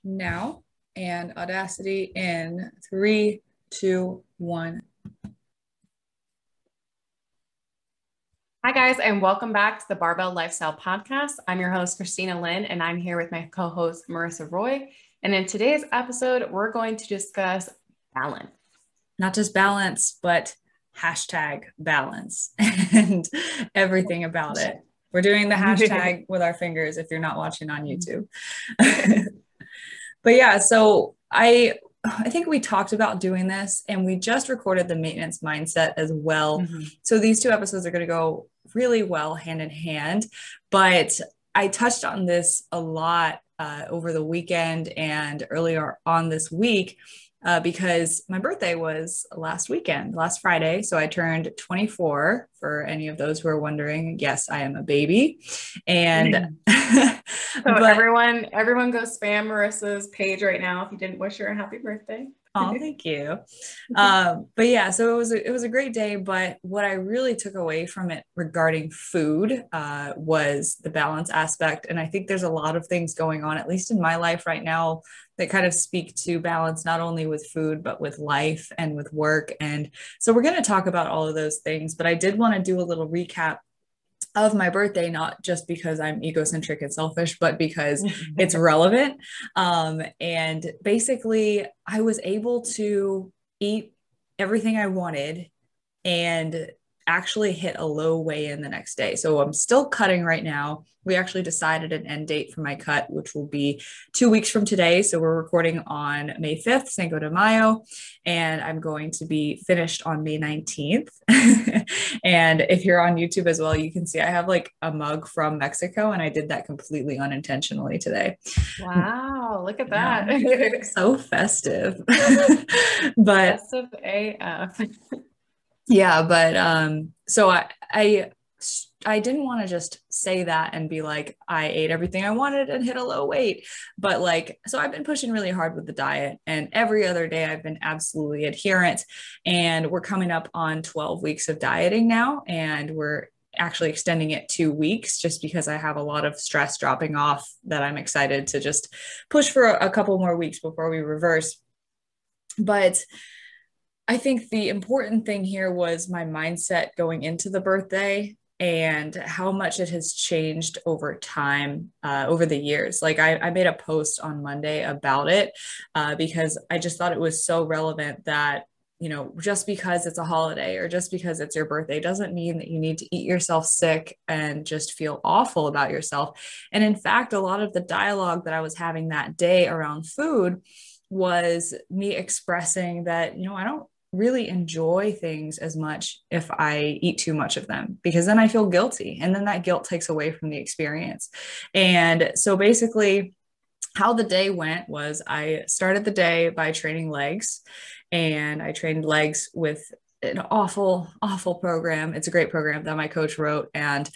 now, and Audacity in 3, 2, 1. Hi, guys, and welcome back to the Barbell Lifestyle Podcast. I'm your host, Christina Lynn, and I'm here with my co-host, Marissa Roy. And in today's episode, we're going to discuss balance. Not just balance, but #balance and everything about it. We're doing the hashtag with our fingers if you're not watching on YouTube. But yeah, so I think we talked about doing this, and we just recorded the maintenance mindset as well. Mm-hmm. So these two episodes are going to go really well hand in hand. But I touched on this a lot over the weekend and earlier on this week because my birthday was last Friday. So I turned 24, for any of those who are wondering. Yes, I am a baby. And so everyone go spam Marissa's page right now if you didn't wish her a happy birthday. Oh, thank you. But yeah, so it was a great day. But what I really took away from it regarding food was the balance aspect. And I think there's a lot of things going on, at least in my life right now, that kind of speak to balance, not only with food, but with life and with work. And so we're going to talk about all of those things. But I did want to do a little recap of my birthday, not just because I'm egocentric and selfish, but because it's relevant. And basically, I was able to eat everything I wanted and actually hit a low weigh-in the next day. So I'm still cutting right now. We actually decided an end date for my cut, which will be 2 weeks from today. So we're recording on May 5th, Cinco de Mayo, and I'm going to be finished on May 19th. And if you're on YouTube as well, you can see I have like a mug from Mexico, and I did that completely unintentionally today. Wow, look at that. So festive. But festive AF. Yeah, but so I didn't want to just say that and be like, I ate everything I wanted and hit a low weight. But like, so I've been pushing really hard with the diet, and every other day I've been absolutely adherent. And we're coming up on 12 weeks of dieting now, and we're actually extending it 2 weeks just because I have a lot of stress dropping off that I'm excited to just push for a couple more weeks before we reverse. But I think the important thing here was my mindset going into the birthday and how much it has changed over time, over the years. Like I made a post on Monday about it because I just thought it was so relevant that, you know, just because it's a holiday or just because it's your birthday doesn't mean that you need to eat yourself sick and just feel awful about yourself. And in fact, a lot of the dialogue that I was having that day around food was me expressing that, you know, I don't really enjoy things as much if I eat too much of them, because then I feel guilty, and then that guilt takes away from the experience. And so basically how the day went was I started the day by training legs, and I trained legs with an awful program. It's a great program that my coach wrote, and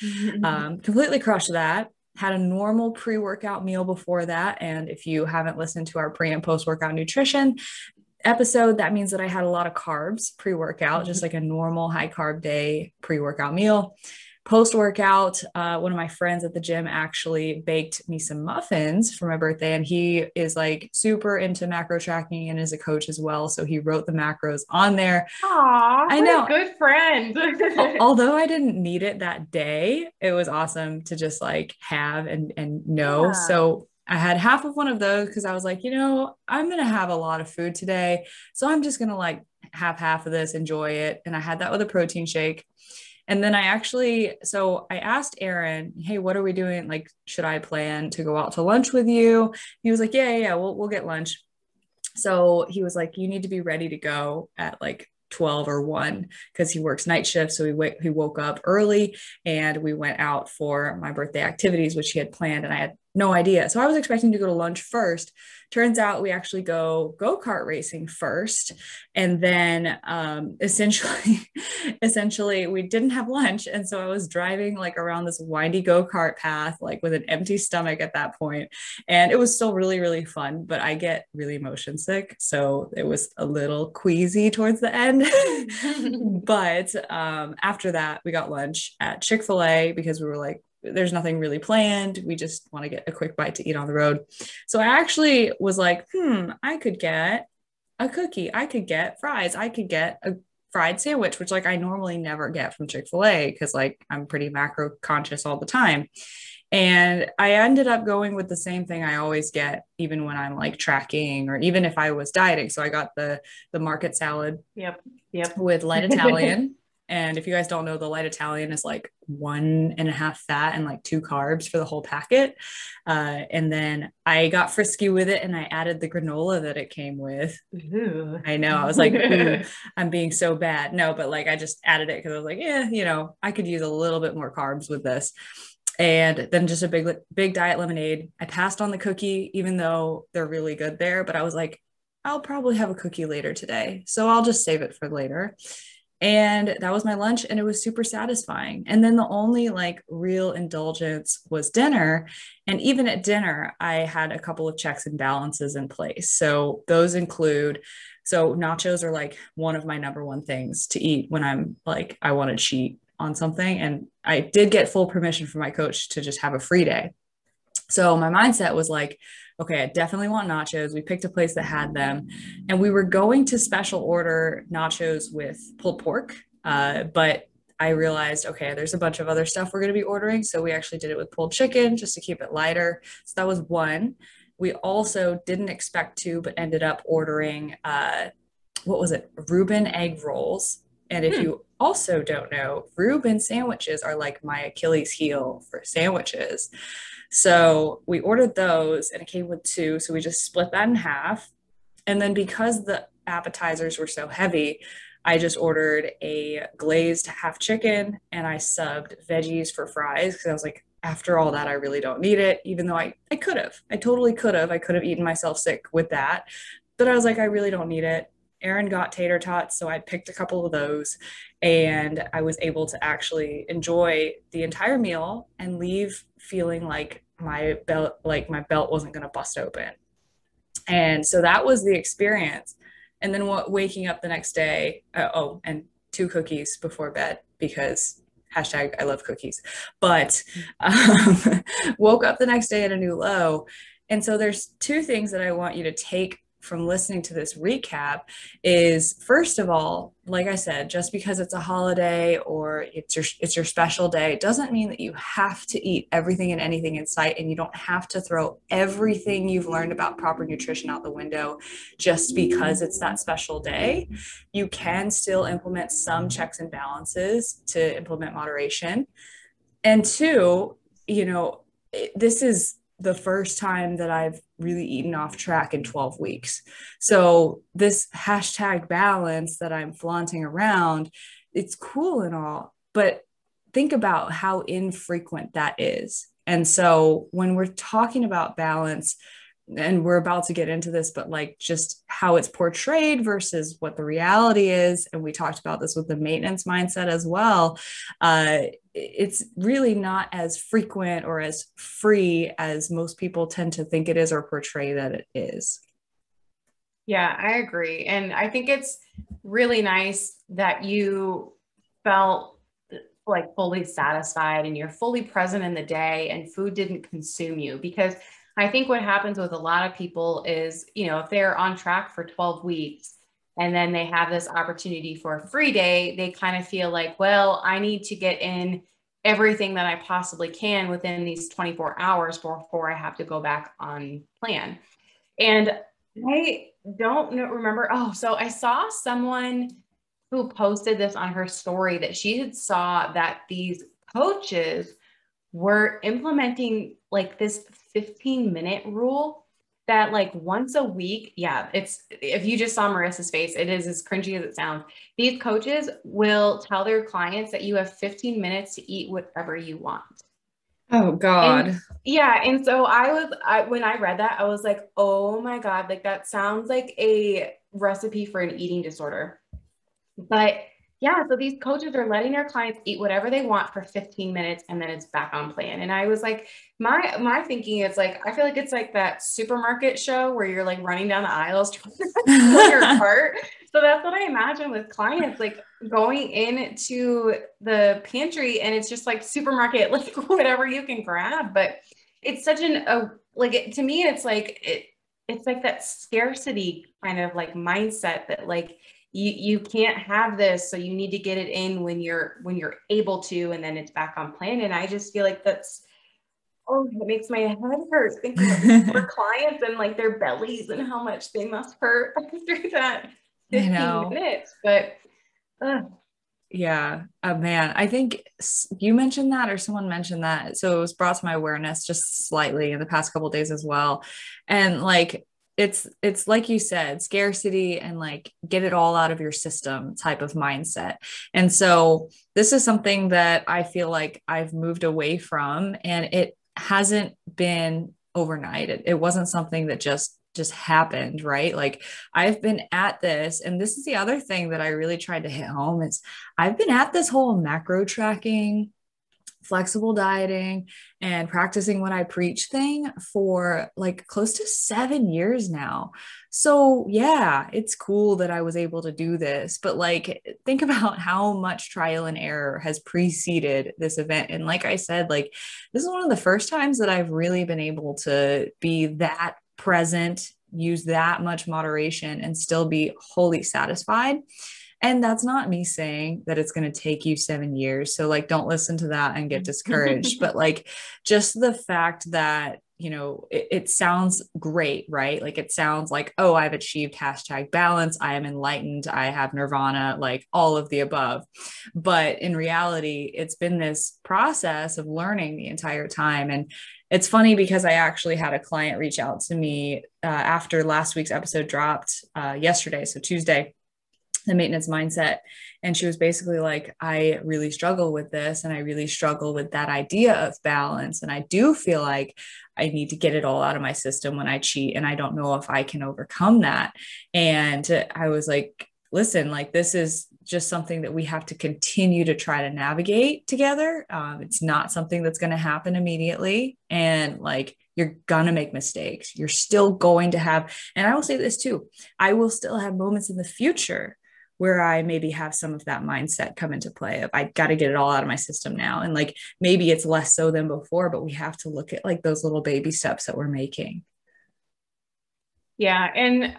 completely crushed that. Had a normal pre-workout meal before that. And if you haven't listened to our pre and post-workout nutrition episode, that means that I had a lot of carbs pre-workout, just like a normal high carb day pre-workout meal. Post-workout, one of my friends at the gym actually baked me some muffins for my birthday, and he is like super into macro tracking and is a coach as well. So he wrote the macros on there. Aw, I know, what a good friend. Although I didn't need it that day, it was awesome to just like have and know. Yeah. So I had half of one of those because I was like, you know, I'm going to have a lot of food today. So I'm just going to like have half of this, enjoy it. And I had that with a protein shake. And then so I asked Aaron, hey, what are we doing? Like, should I plan to go out to lunch with you? He was like, yeah, we'll get lunch. So he was like, you need to be ready to go at like 12 or 1 because he works night shift. So he woke up early, and we went out for my birthday activities, which he had planned, and I had no idea. So I was expecting to go to lunch first. Turns out we actually go-kart racing first. And then essentially we didn't have lunch. And so I was driving like around this windy go-kart path, like with an empty stomach at that point. And it was still really, really fun, but I get really motion sick. So it was a little queasy towards the end. But after that, we got lunch at Chick-fil-A because we were like, there's nothing really planned. We just want to get a quick bite to eat on the road. So I actually was like, I could get a cookie. I could get fries. I could get a fried sandwich, which like I normally never get from Chick-fil-A because like I'm pretty macro conscious all the time. And I ended up going with the same thing I always get, even when I'm like tracking or even if I was dieting. So I got the market salad Yep. with light Italian. And if you guys don't know, the light Italian is like 1.5 fat and like 2 carbs for the whole packet. And then I got frisky with it and I added the granola that it came with. Ooh. I know. I was like, ooh, I'm being so bad. No, but like I just added it because I was like, yeah, I could use a little bit more carbs with this. And then just a big diet lemonade. I passed on the cookie, even though they're really good there, but I was like, I'll probably have a cookie later today. So I'll just save it for later. And that was my lunch and it was super satisfying. And then the only like real indulgence was dinner. And even at dinner, I had a couple of checks and balances in place. So those include, nachos are like one of my number one things to eat when I'm like, I want to cheat on something. And I did get full permission from my coach to just have a free day. So my mindset was like, okay, I definitely want nachos. We picked a place that had them and we were going to special order nachos with pulled pork. But I realized, okay, there's a bunch of other stuff we're going to be ordering. So we actually did it with pulled chicken just to keep it lighter. So that was one. We also didn't expect to, but ended up ordering, what was it? Reuben egg rolls. And if you also don't know, Reuben sandwiches are like my Achilles heel for sandwiches. So we ordered those and it came with 2. So we just split that in half. And then because the appetizers were so heavy, I just ordered a glazed half chicken and I subbed veggies for fries because I was like, after all that, I really don't need it, even though I could have. I totally could have. I could have eaten myself sick with that. But I was like, I really don't need it. Aaron got tater tots, so I picked a couple of those and I was able to actually enjoy the entire meal and leave feeling like my belt wasn't going to bust open. And so that was the experience. And then waking up the next day, and 2 cookies before bed because hashtag I love cookies, but woke up the next day at a new low. And so there's 2 things that I want you to take from listening to this recap is, first of all, like I said, just because it's a holiday or it's your special day doesn't mean that you have to eat everything and anything in sight, and you don't have to throw everything you've learned about proper nutrition out the window just because it's that special day. You can still implement some checks and balances to implement moderation. And 2, this is the first time that I've really eaten off track in 12 weeks. So this hashtag balance that I'm flaunting around, it's cool and all, but think about how infrequent that is. And so when we're talking about balance, and we're about to get into this, but like just how it's portrayed versus what the reality is. And we talked about this with the maintenance mindset as well. It's really not as frequent or as free as most people tend to think it is or portray that it is. Yeah, I agree. And I think it's really nice that you felt like fully satisfied and you're fully present in the day and food didn't consume you, because I think what happens with a lot of people is, if they're on track for 12 weeks and then they have this opportunity for a free day, they kind of feel like, well, I need to get in everything that I possibly can within these 24 hours before I have to go back on plan. And I don't remember. Oh, so I saw someone who posted this on her story that she had saw that these coaches were implementing like this 15-minute rule that like once a week. Yeah. If you just saw Marissa's face, it is as cringy as it sounds. These coaches will tell their clients that you have 15 minutes to eat whatever you want. Oh God. And, yeah. And so when I read that, I was like, oh my God, like that sounds like a recipe for an eating disorder. But yeah, so these coaches are letting their clients eat whatever they want for 15 minutes and then it's back on plan. And I was like, my thinking is like, I feel like it's like that supermarket show where you're like running down the aisles trying to fill your cart. So that's what I imagine with clients, like going into the pantry and it's just like supermarket, like whatever you can grab. But it's such to me, it's like that scarcity kind of like mindset that like, you can't have this, so you need to get it in when you're able to, and then it's back on plan. And I just feel like it makes my head hurt thinking of these poor clients and like their bellies and how much they must hurt after that I 15 know. minutes. But Yeah, man, I think you mentioned that or someone mentioned that. So it was brought to my awareness just slightly in the past couple of days as well. And like it's like you said, scarcity and like get it all out of your system type of mindset. And so this is something that I feel like I've moved away from, and it hasn't been overnight. It wasn't something that just happened, right? Like I've been at this, and this is the other thing that I really tried to hit home is I've been at this whole macro tracking, flexible dieting, and practicing what I preach thing for like close to 7 years now. So, yeah, it's cool that I was able to do this, but like think about how much trial and error has preceded this event. And like I said, like this is one of the first times that I've really been able to be that present, use that much moderation, and still be wholly satisfied. And that's not me saying that it's going to take you 7 years. So, like, don't listen to that and get discouraged. But, like, just the fact that, it sounds great, right? Like, it sounds like, oh, I've achieved hashtag balance. I am enlightened. I have nirvana, like all of the above. But in reality, it's been this process of learning the entire time. And it's funny because I actually had a client reach out to me after last week's episode dropped yesterday, so Tuesday, the maintenance mindset. And she was basically like, I really struggle with this. And I really struggle with that idea of balance. And I do feel like I need to get it all out of my system when I cheat. And I don't know if I can overcome that. And I was like, listen, like this is just something that we have to continue to try to navigate together. It's not something that's going to happen immediately. And like, you're going to make mistakes. You're still going to have, and I will say this too, I will still have moments in the future where I maybe have some of that mindset come into play of I got to get it all out of my system now. And like maybe it's less so than before, but we have to look at like those little baby steps that we're making. yeah, and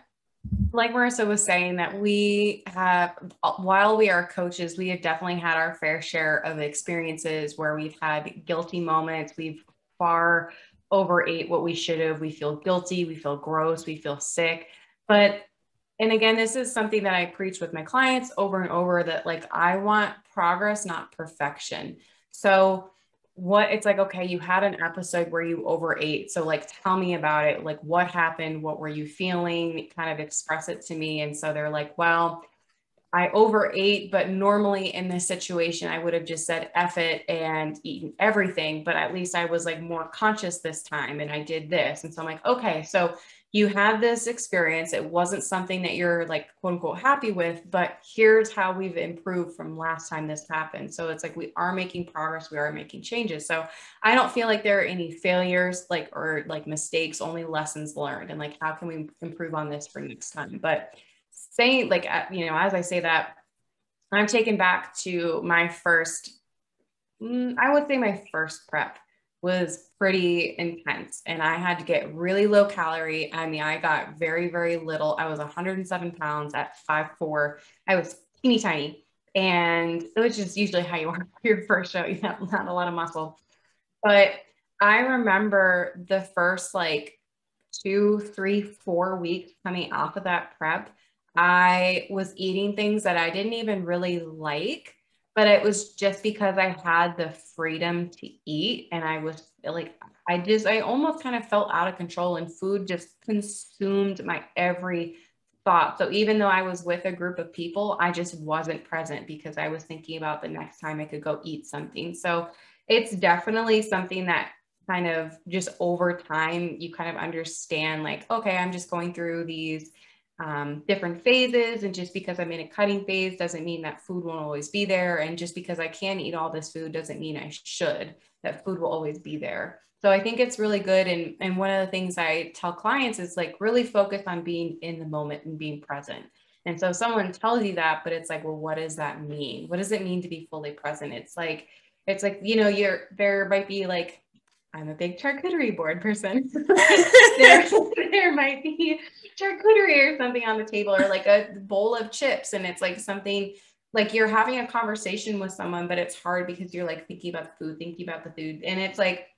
like Marissa was saying, that we have, while we are coaches, we have definitely had our fair share of experiences where we've had guilty moments. We've far overate what we should have. We feel guilty, we feel gross, we feel sick. But and again, this is something that I preach with my clients over and over, that like, I want progress, not perfection. So it's like, okay, you had an episode where you overate. So like, tell me about it. Like what happened? What were you feeling? Kind of express it to me. And so they're like, well, I overate, but normally in this situation, I would have just said F it and eaten everything. But at least I was like more conscious this time and I did this. And so I'm like, okay, so you had this experience. It wasn't something that you're like, quote unquote, happy with, but here's how we've improved from last time this happened. So it's like, we are making progress. We are making changes. So I don't feel like there are any failures, like, or like mistakes, only lessons learned. And like, how can we improve on this for next time? But saying like, as I say that, I'm taken back to my first, I would say my first prep was pretty intense and I had to get really low calorie. I mean, I got very, very little. I was 107 pounds at 5'4". I was teeny tiny, and which is usually how you are for your first show. You have not a lot of muscle. But I remember the first like 2, 3, 4 weeks coming off of that prep, I was eating things that I didn't even really like, but it was just because I had the freedom to eat. And I was like, I almost kind of felt out of control, and food just consumed my every thought. So even though I was with a group of people, I just wasn't present because I was thinking about the next time I could go eat something. So it's definitely something that kind of just over time, you kind of understand like, okay, I'm just going through these different phases. And just because I'm in a cutting phase doesn't mean that food won't always be there. And just because I can eat all this food doesn't mean I should, that food will always be there. So I think it's really good. And one of the things I tell clients is like really focus on being in the moment and being present. And so someone tells you that, but it's like, well, what does that mean? What does it mean to be fully present? It's like, you know, there might be like, I'm a big charcuterie board person. there might be charcuterie or something on the table, or like a bowl of chips. And it's like something like you're having a conversation with someone, but it's hard because you're like thinking about the food. And it's like,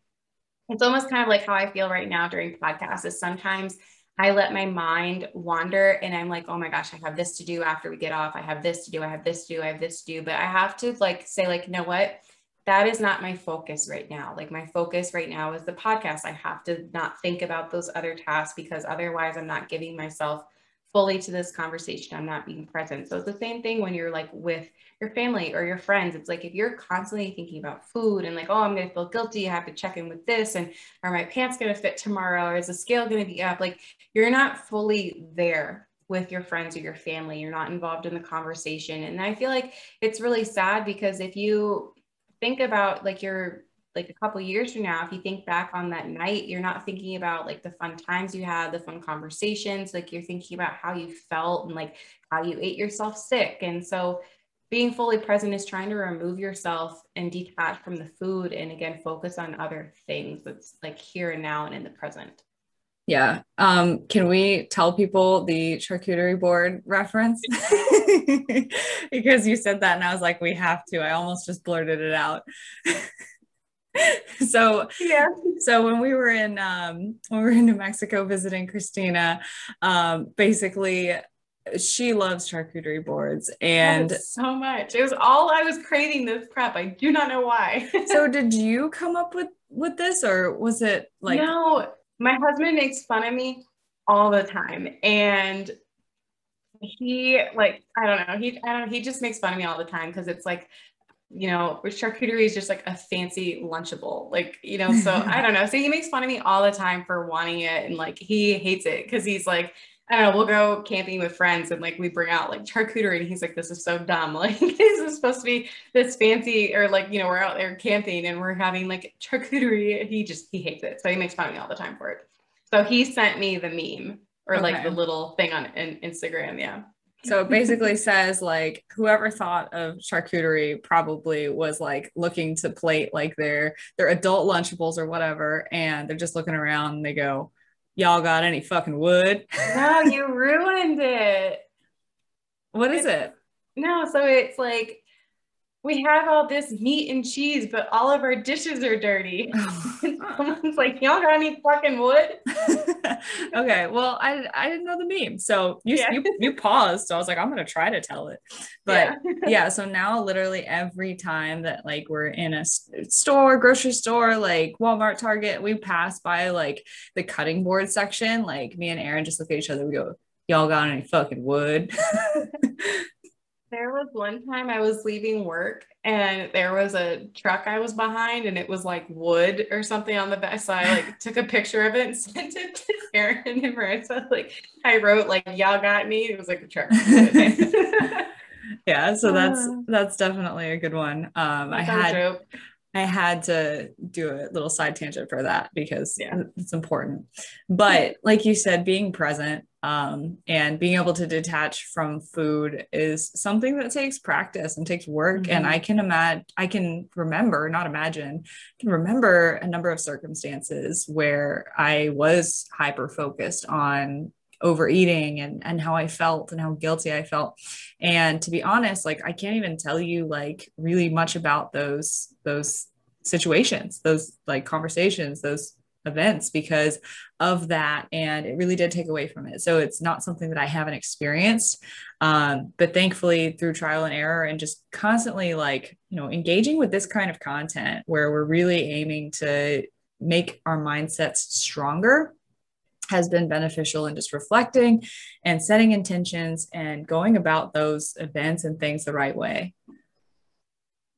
it's almost kind of like how I feel right now during podcasts is sometimes I let my mind wander and I'm like, oh my gosh, I have this to do after we get off. I have this to do. I have this to do. I have this to do. But I have to like say like, you know what? That is not my focus right now. Like my focus right now is the podcast. I have to not think about those other tasks because otherwise I'm not giving myself fully to this conversation. I'm not being present. So it's the same thing when you're like with your family or your friends. It's like if you're constantly thinking about food and like, oh, I'm going to feel guilty. I have to check in with this. And are my pants going to fit tomorrow? Or is the scale going to be up? Like you're not fully there with your friends or your family. You're not involved in the conversation. And I feel like it's really sad because if you think about like you're like a couple years from now, if you think back on that night, you're not thinking about like the fun times you had, the fun conversations, like you're thinking about how you felt and like how you ate yourself sick. And so being fully present is trying to remove yourself and detach from the food and again, focus on other things that's like here and now and in the present. Yeah. Can we tell people the charcuterie board reference? Because you said that and I was like, we have to. I almost just blurted it out. So yeah. So when we were in New Mexico visiting Christina, basically she loves charcuterie boards and so much. It was all I was craving this prep. I do not know why. So did you come up with this or was it like No, my husband makes fun of me all the time. And he like, I don't know, he just makes fun of me all the time because it's like, you know, charcuterie is just like a fancy Lunchable, like, you know, so I don't know. So he makes fun of me all the time for wanting it. And like, he hates it because he's like, I don't know, we'll go camping with friends and like, we bring out like charcuterie and he's like, this is so dumb. Like, this is supposed to be this fancy or like, you know, we're out there camping and we're having like charcuterie. He hates it. So he makes fun of me all the time for it. So he sent me the meme or like the little thing on Instagram. Yeah. So it basically says like whoever thought of charcuterie probably was like looking to plate like their adult Lunchables or whatever, and they're just looking around and they go, "Y'all got any fucking wood?" No, you ruined it. What is it? No, so it's like we have all this meat and cheese, but all of our dishes are dirty. Someone's like, y'all got any fucking wood? Okay, well, I didn't know the meme. So you paused. So I was like, I'm gonna try to tell it. But yeah, so now literally every time that like we're in a store, grocery store, like Walmart, Target, we pass by like the cutting board section, like me and Aaron just look at each other, we go, y'all got any fucking wood? There was one time I was leaving work and there was a truck I was behind and it was like wood or something on the back. So I like took a picture of it and sent it to Aaron and Marissa. Like I wrote like, y'all got me. It was like a truck. Yeah, so that's definitely a good one. I had to do a little side tangent for that because it's important. But like you said, being present and being able to detach from food is something that takes practice and takes work. Mm-hmm. And I can remember a number of circumstances where I was hyper focused on overeating and how I felt and how guilty I felt. And to be honest, like I can't even tell you like really much about those situations, those like conversations, those events because of that. And it really did take away from it. So it's not something that I haven't experienced. But thankfully through trial and error and just constantly like, you know, engaging with this kind of content where we're really aiming to make our mindsets stronger has been beneficial in just reflecting and setting intentions and going about those events and things the right way.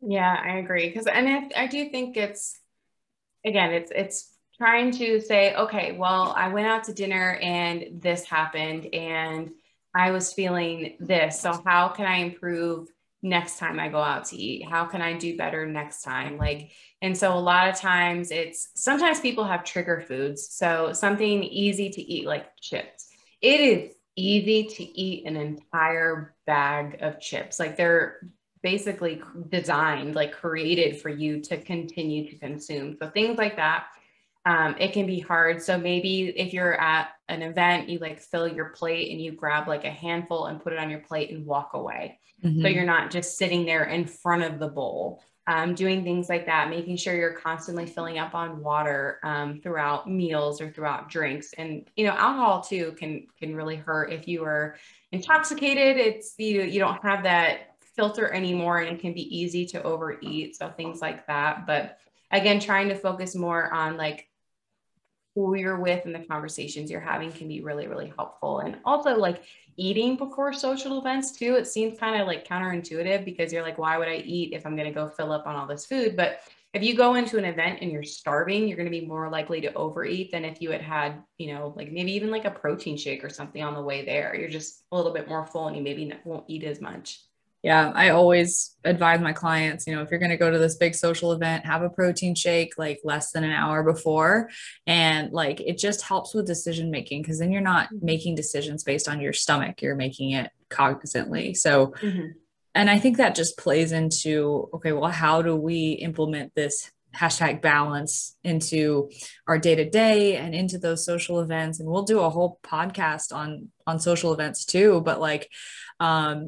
Yeah, I agree. And I do think it's trying to say, okay, well, I went out to dinner and this happened and I was feeling this. So how can I improve next time I go out to eat? How can I do better next time? Like, and so a lot of times sometimes people have trigger foods. So something easy to eat like chips. It is easy to eat an entire bag of chips. Like they're basically designed, like created for you to continue to consume. So things like that, it can be hard. So maybe if you're at an event, you like fill your plate and you grab like a handful and put it on your plate and walk away. So you're not just sitting there in front of the bowl. Doing things like that, making sure you're constantly filling up on water throughout meals or throughout drinks. And, alcohol too can really hurt if you are intoxicated. It's, you don't have that filter anymore and it can be easy to overeat. So things like that. But again, trying to focus more on like who you're with and the conversations you're having can be really, really helpful. And also like eating before social events too. It seems kind of like counterintuitive because you're like, why would I eat if I'm going to go fill up on all this food? But if you go into an event and you're starving, you're going to be more likely to overeat than if you had, like maybe even like a protein shake or something on the way there. You're just a little bit more full and you maybe won't eat as much. Yeah, I always advise my clients, if you're going to go to this big social event, have a protein shake like less than an hour before. And like it just helps with decision making because then you're not making decisions based on your stomach, you're making it cognizantly. So, and I think that just plays into, okay, well, how do we implement this hashtag balance into our day to day and into those social events? And we'll do a whole podcast on social events too. But like, how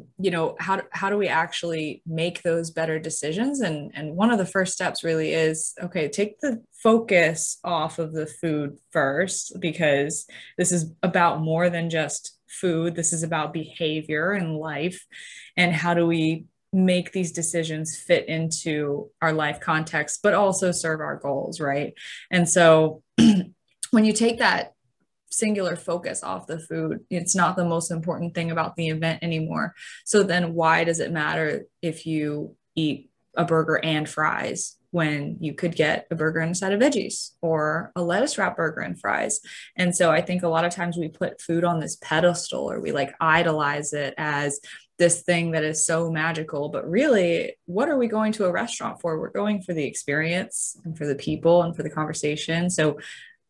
do we actually make those better decisions? And one of the first steps really is, okay, take the focus off of the food first, because this is about more than just food. This is about behavior and life. And how do we make these decisions fit into our life context, but also serve our goals, right? And so when you take that singular focus off the food, it's not the most important thing about the event anymore. So then why does it matter if you eat a burger and fries when you could get a burger and a side of veggies or a lettuce wrap burger and fries? And so I think a lot of times we put food on this pedestal, or we like idolize it as this thing that is so magical. But really, what are we going to a restaurant for? We're going for the experience and for the people and for the conversation. So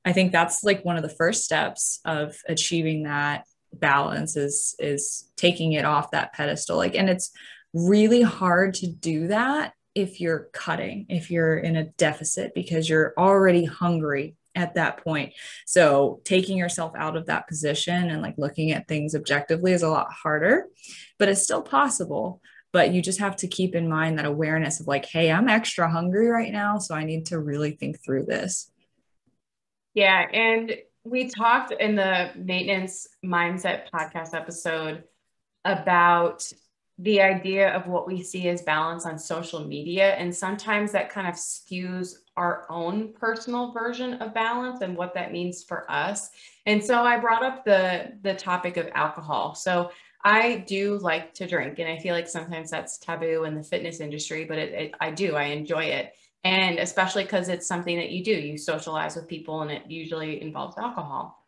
I think that's like one of the first steps of achieving that balance is taking it off that pedestal. Like, and it's really hard to do that if you're cutting, if you're in a deficit, because you're already hungry at that point. So taking yourself out of that position and like looking at things objectively is a lot harder, but it's still possible. But you just have to keep in mind that awareness of like, hey, I'm extra hungry right now, so I need to really think through this. Yeah. And we talked in the maintenance mindset podcast episode about the idea of what we see as balance on social media. And sometimes that kind of skews our own personal version of balance and what that means for us. And so I brought up the topic of alcohol. So I do like to drink, and I feel like sometimes that's taboo in the fitness industry, but I enjoy it. And especially because it's something that you socialize with people, and it usually involves alcohol.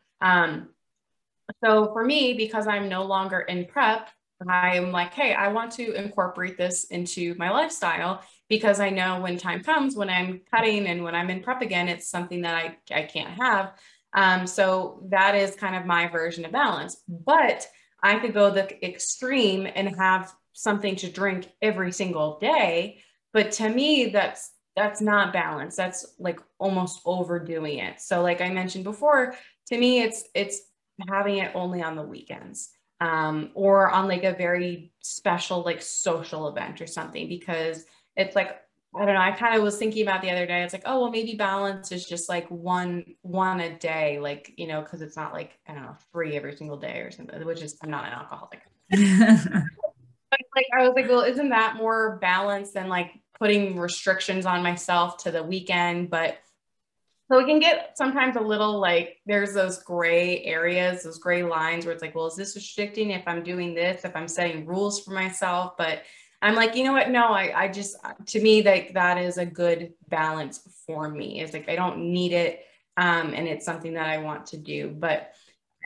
So for me, because I'm no longer in prep, I'm like, hey, I want to incorporate this into my lifestyle, because I know when time comes, when I'm cutting and when I'm in prep again, it's something that I can't have. So that is kind of my version of balance. But I could go the extreme and have something to drink every single day. But to me, that's not balance. That's like almost overdoing it. So like I mentioned before, to me, it's having it only on the weekends, or on like a very special, like social event or something, because it's like, I don't know. I kind of was thinking about the other day. It's like, oh, well, maybe balance is just like one a day, like, cause it's not like, I don't know, free every single day or something, which is, I'm not an alcoholic. But like, I was like, well, isn't that more balanced than like putting restrictions on myself to the weekend? But so it can get sometimes a little like, there's those gray areas, those gray lines where it's like, well, is this restricting if I'm doing this, if I'm setting rules for myself? But I'm like, you know what? No, I just, to me, that is a good balance for me. It's like, I don't need it. And it's something that I want to do. But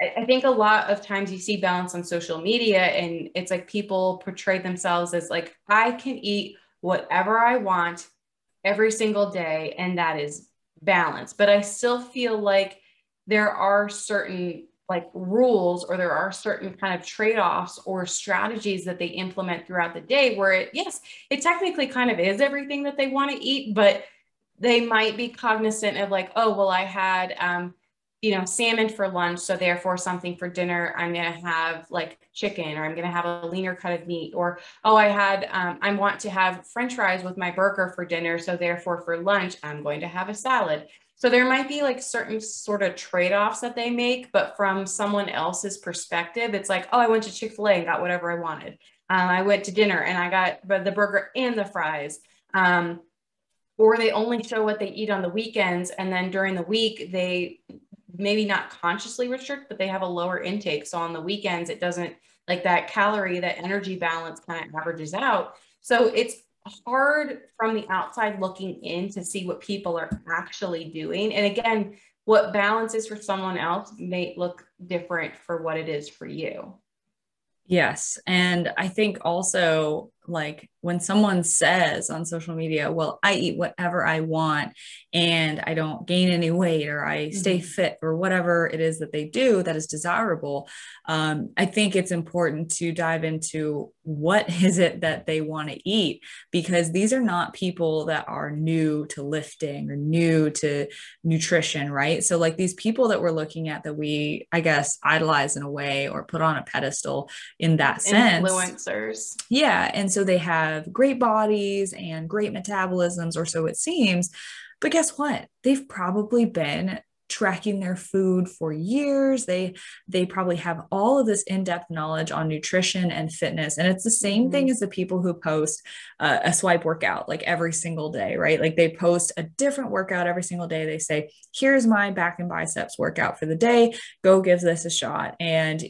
I think a lot of times you see balance on social media, and it's like people portray themselves as like, I can eat whatever I want every single day, and that is balance. But I still feel like there are certain like rules, or there are certain kind of trade-offs or strategies that they implement throughout the day where yes, it technically kind of is everything that they want to eat, but they might be cognizant of like, oh, well, I had, salmon for lunch. So therefore something for dinner, I'm going to have like chicken, or I'm going to have a leaner cut of meat, or, oh, I want to have French fries with my burger for dinner. So therefore for lunch, I'm going to have a salad. So there might be like certain sort of trade-offs that they make, but from someone else's perspective, it's like, oh, I went to Chick-fil-A and got whatever I wanted. I went to dinner and I got the burger and the fries. Or they only show what they eat on the weekends. And then during the week, they maybe not consciously restrict, but they have a lower intake. So on the weekends, it doesn't like that that energy balance kind of averages out. So it's hard from the outside looking in to see what people are actually doing. And again, what balance is for someone else may look different for what it is for you. Yes. And I think also, like, when someone says on social media, well, I eat whatever I want and I don't gain any weight, or I stay fit, or whatever it is that they do that is desirable, I think it's important to dive into what is it that they want to eat, because these are not people that are new to lifting or new to nutrition, right? So like these people that we're looking at that we, I guess, idolize in a way or put on a pedestal in that sense. Influencers. Yeah. And so they have great bodies and great metabolisms, or so it seems. But guess what? They've probably been tracking their food for years. They probably have all of this in-depth knowledge on nutrition and fitness. And it's the same thing as the people who post a swipe workout like every single day, right? Like they post a different workout every single day. They say, here's my back and biceps workout for the day. Go give this a shot. And,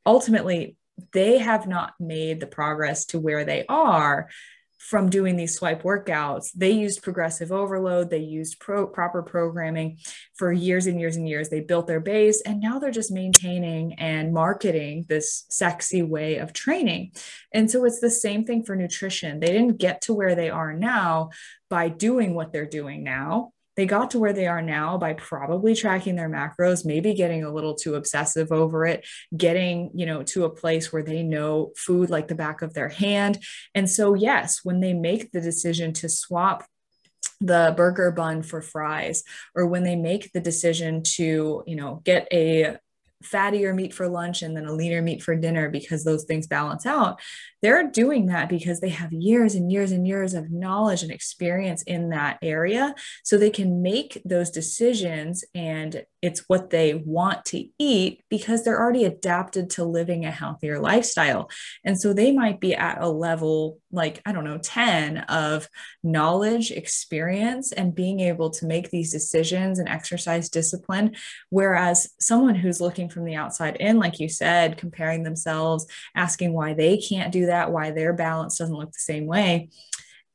ultimately, they have not made the progress to where they are from doing these swipe workouts. They used progressive overload. They used proper programming for years and years and years. They built their base, and now they're just maintaining and marketing this sexy way of training. And so it's the same thing for nutrition. They didn't get to where they are now by doing what they're doing now. They got to where they are now by probably tracking their macros, maybe getting a little too obsessive over it, getting, to a place where they know food like the back of their hand. And so, yes, when they make the decision to swap the burger bun for fries, or when they make the decision to, get a fattier meat for lunch and then a leaner meat for dinner because those things balance out, they're doing that because they have years and years and years of knowledge and experience in that area. So they can make those decisions, and it's what they want to eat because they're already adapted to living a healthier lifestyle. And so they might be at a level like, 10 of knowledge, experience, and being able to make these decisions and exercise discipline. Whereas someone who's looking from the outside in, like you said, comparing themselves, asking why they can't do that, why their balance doesn't look the same way.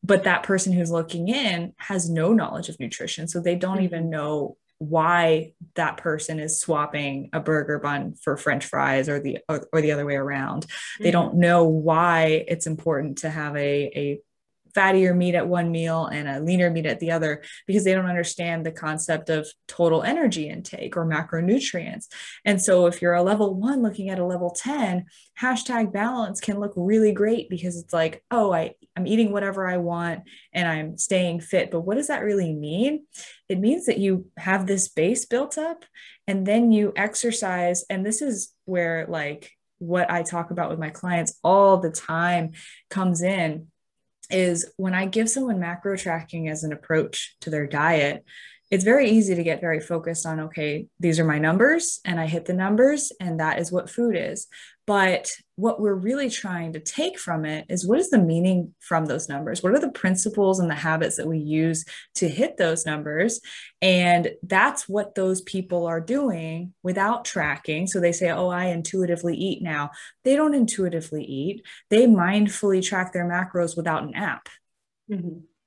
But that person who's looking in has no knowledge of nutrition. So they don't even know why that person is swapping a burger bun for French fries or the other way around. They don't know why it's important to have a fattier meat at one meal and a leaner meat at the other, because they don't understand the concept of total energy intake or macronutrients. And so if you're a level 1 looking at a level 10, #balance can look really great because it's like, oh, I'm eating whatever I want and I'm staying fit. But what does that really mean? It means that you have this base built up and then you exercise. And this is where like what I talk about with my clients all the time comes in, is when I give someone macro tracking as an approach to their diet, it's very easy to get very focused on, okay, these are my numbers and I hit the numbers and that is what food is. But what we're really trying to take from it is, what is the meaning from those numbers? What are the principles and the habits that we use to hit those numbers? And that's what those people are doing without tracking. So they say, oh, I intuitively eat now. They don't intuitively eat. They mindfully track their macros without an app.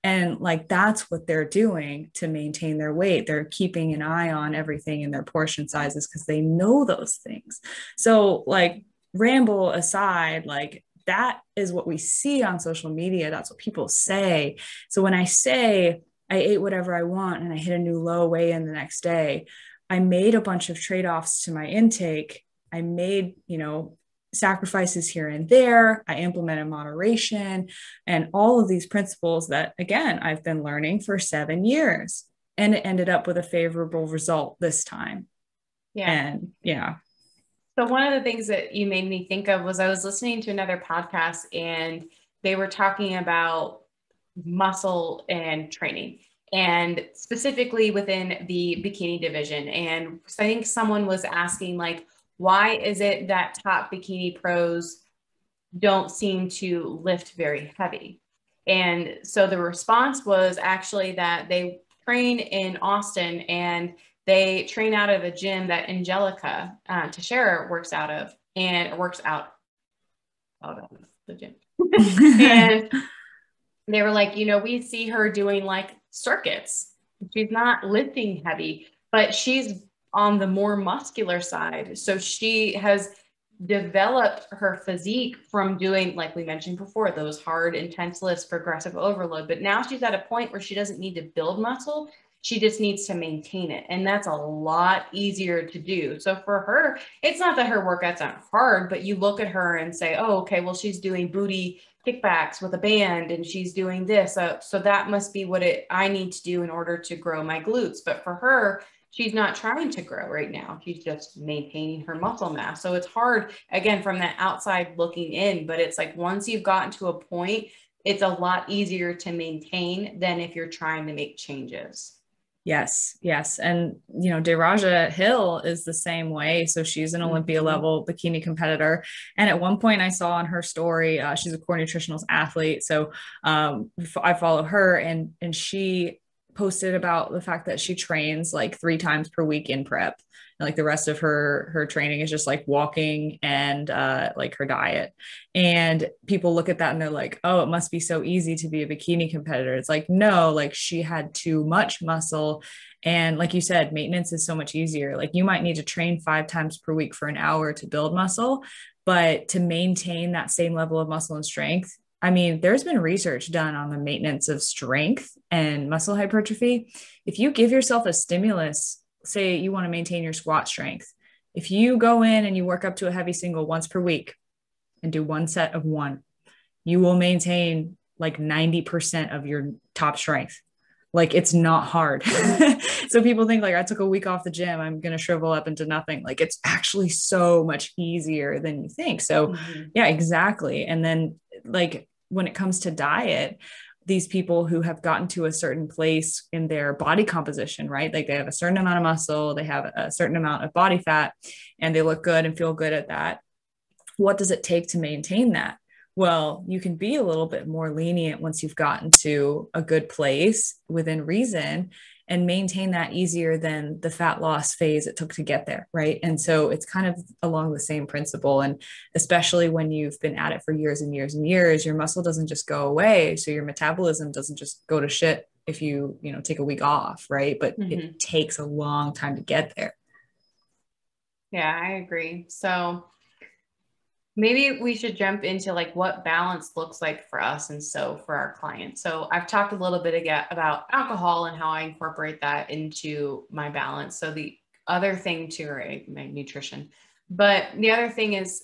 And like that's what they're doing to maintain their weight. They're keeping an eye on everything in their portion sizes because they know those things. So, like, ramble aside, like, that is what we see on social media. That's what people say. So, when I say I ate whatever I want and I hit a new low weigh in the next day, I made a bunch of trade offs to my intake. I made, sacrifices here and there. I implemented moderation and all of these principles that, again, I've been learning for 7 years. And it ended up with a favorable result this time. Yeah. And yeah. So one of the things that you made me think of was I was listening to another podcast and they were talking about muscle and training, and specifically within the bikini division. And I think someone was asking, like, why is it that top bikini pros don't seem to lift very heavy? And so the response was actually that they train in Austin and they train out of a gym that Angelica Teixeira works out of, and works out of the gym. And they were like, we see her doing like circuits. She's not lifting heavy, but she's on the more muscular side. So she has developed her physique from doing, like we mentioned before, those hard, intense lifts, progressive overload. But now she's at a point where she doesn't need to build muscle. She just needs to maintain it. And that's a lot easier to do. So for her, it's not that her workouts aren't hard, but you look at her and say, oh, okay, well, she's doing booty kickbacks with a band and she's doing this. So that must be what I need to do in order to grow my glutes. But for her, she's not trying to grow right now. She's just maintaining her muscle mass. So it's hard, again, from that outside looking in, but it's like once you've gotten to a point, it's a lot easier to maintain than if you're trying to make changes. Yes, yes. And, Deraja Hill is the same way. So she's an Olympia level bikini competitor. And at one point I saw on her story, she's a core nutritionals athlete. So I follow her and she posted about the fact that she trains like 3 times per week in prep. And like the rest of her training is just like walking and like her diet. And people look at that and they're like, oh, it must be so easy to be a bikini competitor. It's like, no, like she had too much muscle. And like you said, maintenance is so much easier. Like you might need to train 5 times per week for an hour to build muscle, but to maintain that same level of muscle and strength, I mean, there's been research done on the maintenance of strength and muscle hypertrophy. If you give yourself a stimulus, say you want to maintain your squat strength, if you go in and you work up to a heavy single once per week and do 1 set of 1, you will maintain like 90% of your top strength. Like it's not hard. So people think like I took a week off the gym, I'm going to shrivel up into nothing. Like it's actually so much easier than you think. So yeah, exactly. And then like when it comes to diet, these people who have gotten to a certain place in their body composition, right? Like they have a certain amount of muscle, they have a certain amount of body fat, and they look good and feel good at that. What does it take to maintain that? Well, you can be a little bit more lenient once you've gotten to a good place within reason and maintain that easier than the fat loss phase it took to get there, right? And so it's kind of along the same principle. And especially when you've been at it for years and years and years, your muscle doesn't just go away. So your metabolism doesn't just go to shit if you take a week off, right? But it takes a long time to get there. Yeah, I agree. So maybe we should jump into like what balance looks like for us and so for our clients. So I've talked a little bit again about alcohol and how I incorporate that into my balance. So the other thing too, right, my nutrition, but the other thing is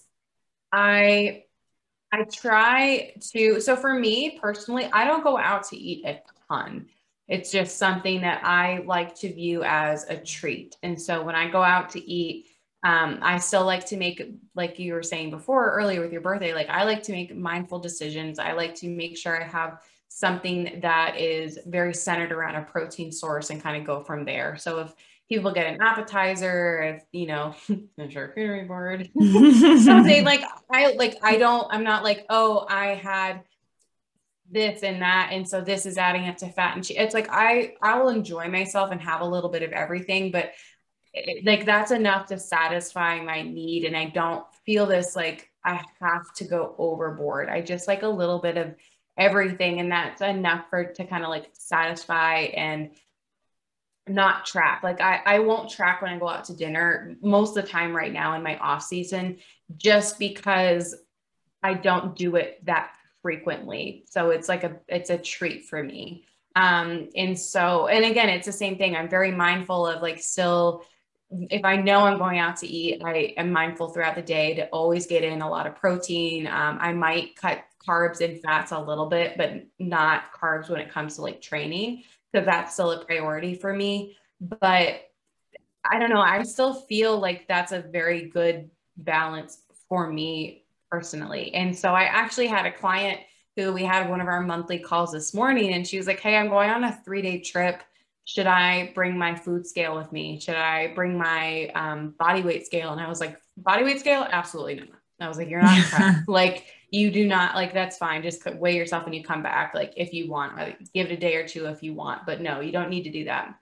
I try to, so for me personally, I don't go out to eat a ton. It's just something that I like to view as a treat. And so when I go out to eat, I still like to make, like you were saying before earlier with your birthday, like I like to make mindful decisions. I like to make sure I have something that is very centered around a protein source and kind of go from there. So if people get an appetizer, if, a charcuterie board, something I'm not like, oh, I had this and that. And so this is adding up to fat and it's like, I will enjoy myself and have a little bit of everything, but like that's enough to satisfy my need. And I don't feel this like I have to go overboard. I just like a little bit of everything. And that's enough to kind of like satisfy and not track. Like I won't track when I go out to dinner most of the time right now in my off season, just because I don't do it that frequently. So it's a treat for me. And again, it's the same thing. I'm very mindful of like still, if I know I'm going out to eat, I am mindful throughout the day to always get in a lot of protein. I might cut carbs and fats a little bit, but not carbs when it comes to like training, because that's still a priority for me. But I don't know. I still feel like that's a very good balance for me personally. And so I actually had a client who we had one of our monthly calls this morning, and she was like, "Hey, I'm going on a 3-day trip. Should I bring my food scale with me? Should I bring my body weight scale?" And I was like, "Body weight scale? Absolutely not." I was like, "You're not impressed. Like, you do not, like, that's fine. Just weigh yourself when you come back. Like, if you want, like, give it a day or two if you want, but no, you don't need to do that."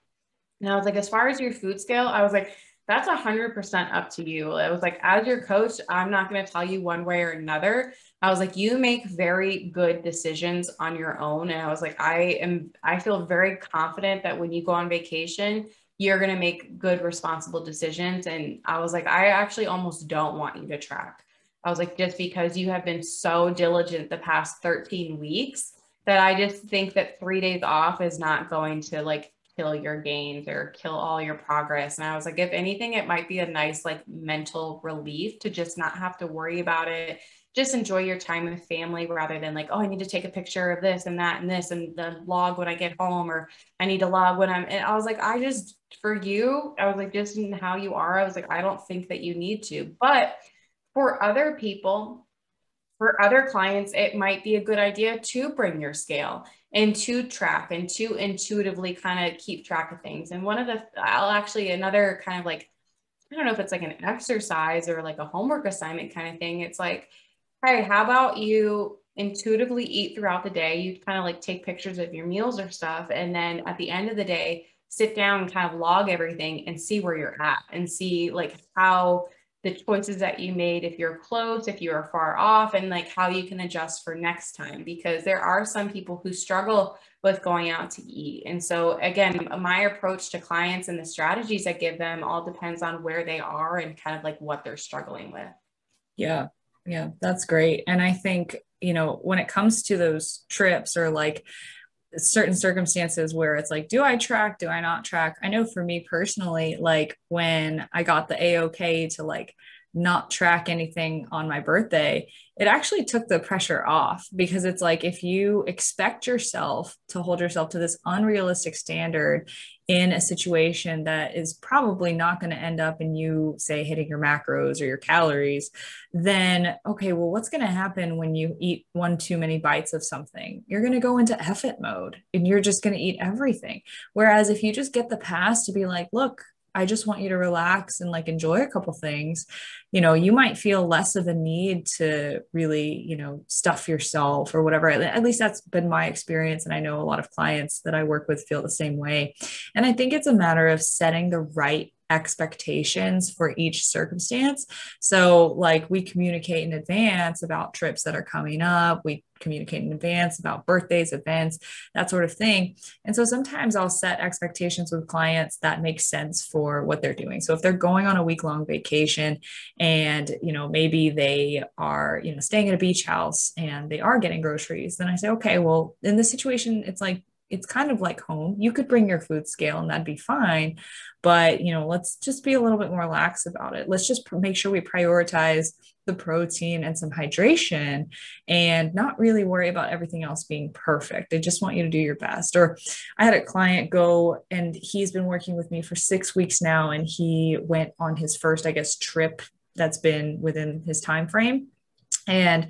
And I was like, as far as your food scale, I was like, that's 100% up to you. I was like, as your coach, I'm not going to tell you one way or another. I was like, you make very good decisions on your own. And I was like, I feel very confident that when you go on vacation, you're going to make good, responsible decisions. And I was like, I actually almost don't want you to track. I was like, just because you have been so diligent the past 13 weeks that I just think that 3 days off is not going to like kill your gains or kill all your progress. And I was like, if anything, it might be a nice like mental relief to just not have to worry about it. Just enjoy your time with family rather than like, oh, I need to take a picture of this and that and this and the log when I get home, or I need to log when and I was like, I just, for you, I was like, just in how you are, I was like, I don't think that you need to. But for other people, for other clients, it might be a good idea to bring your scale and to track and to intuitively kind of keep track of things. And another kind of like, I don't know if it's like an exercise or like a homework assignment kind of thing. It's like, hey, how about you intuitively eat throughout the day? You kind of like take pictures of your meals or stuff. And then at the end of the day, sit down and kind of log everything and see where you're at and see like how the choices that you made, if you're close, if you are far off, and like how you can adjust for next time, because there are some people who struggle with going out to eat. And so again, my approach to clients and the strategies I give them all depends on where they are and kind of like what they're struggling with. Yeah. Yeah, that's great. And I think, when it comes to those trips or like certain circumstances where it's like, do I track? Do I not track? I know for me personally, like when I got the A-OK to like not track anything on my birthday, it actually took the pressure off, because it's like if you expect yourself to hold yourself to this unrealistic standard in a situation that is probably not going to end up in you, say, hitting your macros or your calories, then okay, well, what's going to happen when you eat one too many bites of something? You're going to go into effort mode and you're just going to eat everything. Whereas if you just get the pass to be like, look, I just want you to relax and like enjoy a couple things, you might feel less of a need to really, stuff yourself or whatever. At least that's been my experience. And I know a lot of clients that I work with feel the same way. And I think it's a matter of setting the right expectations for each circumstance. So like we communicate in advance about trips that are coming up. We communicate in advance about birthdays, events, that sort of thing. And so sometimes I'll set expectations with clients that make sense for what they're doing. So if they're going on a week-long vacation and, maybe they are, staying at a beach house and they are getting groceries, then I say, okay, well, in this situation, it's kind of like home. You could bring your food scale and that'd be fine. But, let's just be a little bit more lax about it. Let's just make sure we prioritize the protein and some hydration and not really worry about everything else being perfect. I just want you to do your best. Or I had a client go, and he's been working with me for 6 weeks now, and he went on his first, I guess, trip that's been within his time frame. And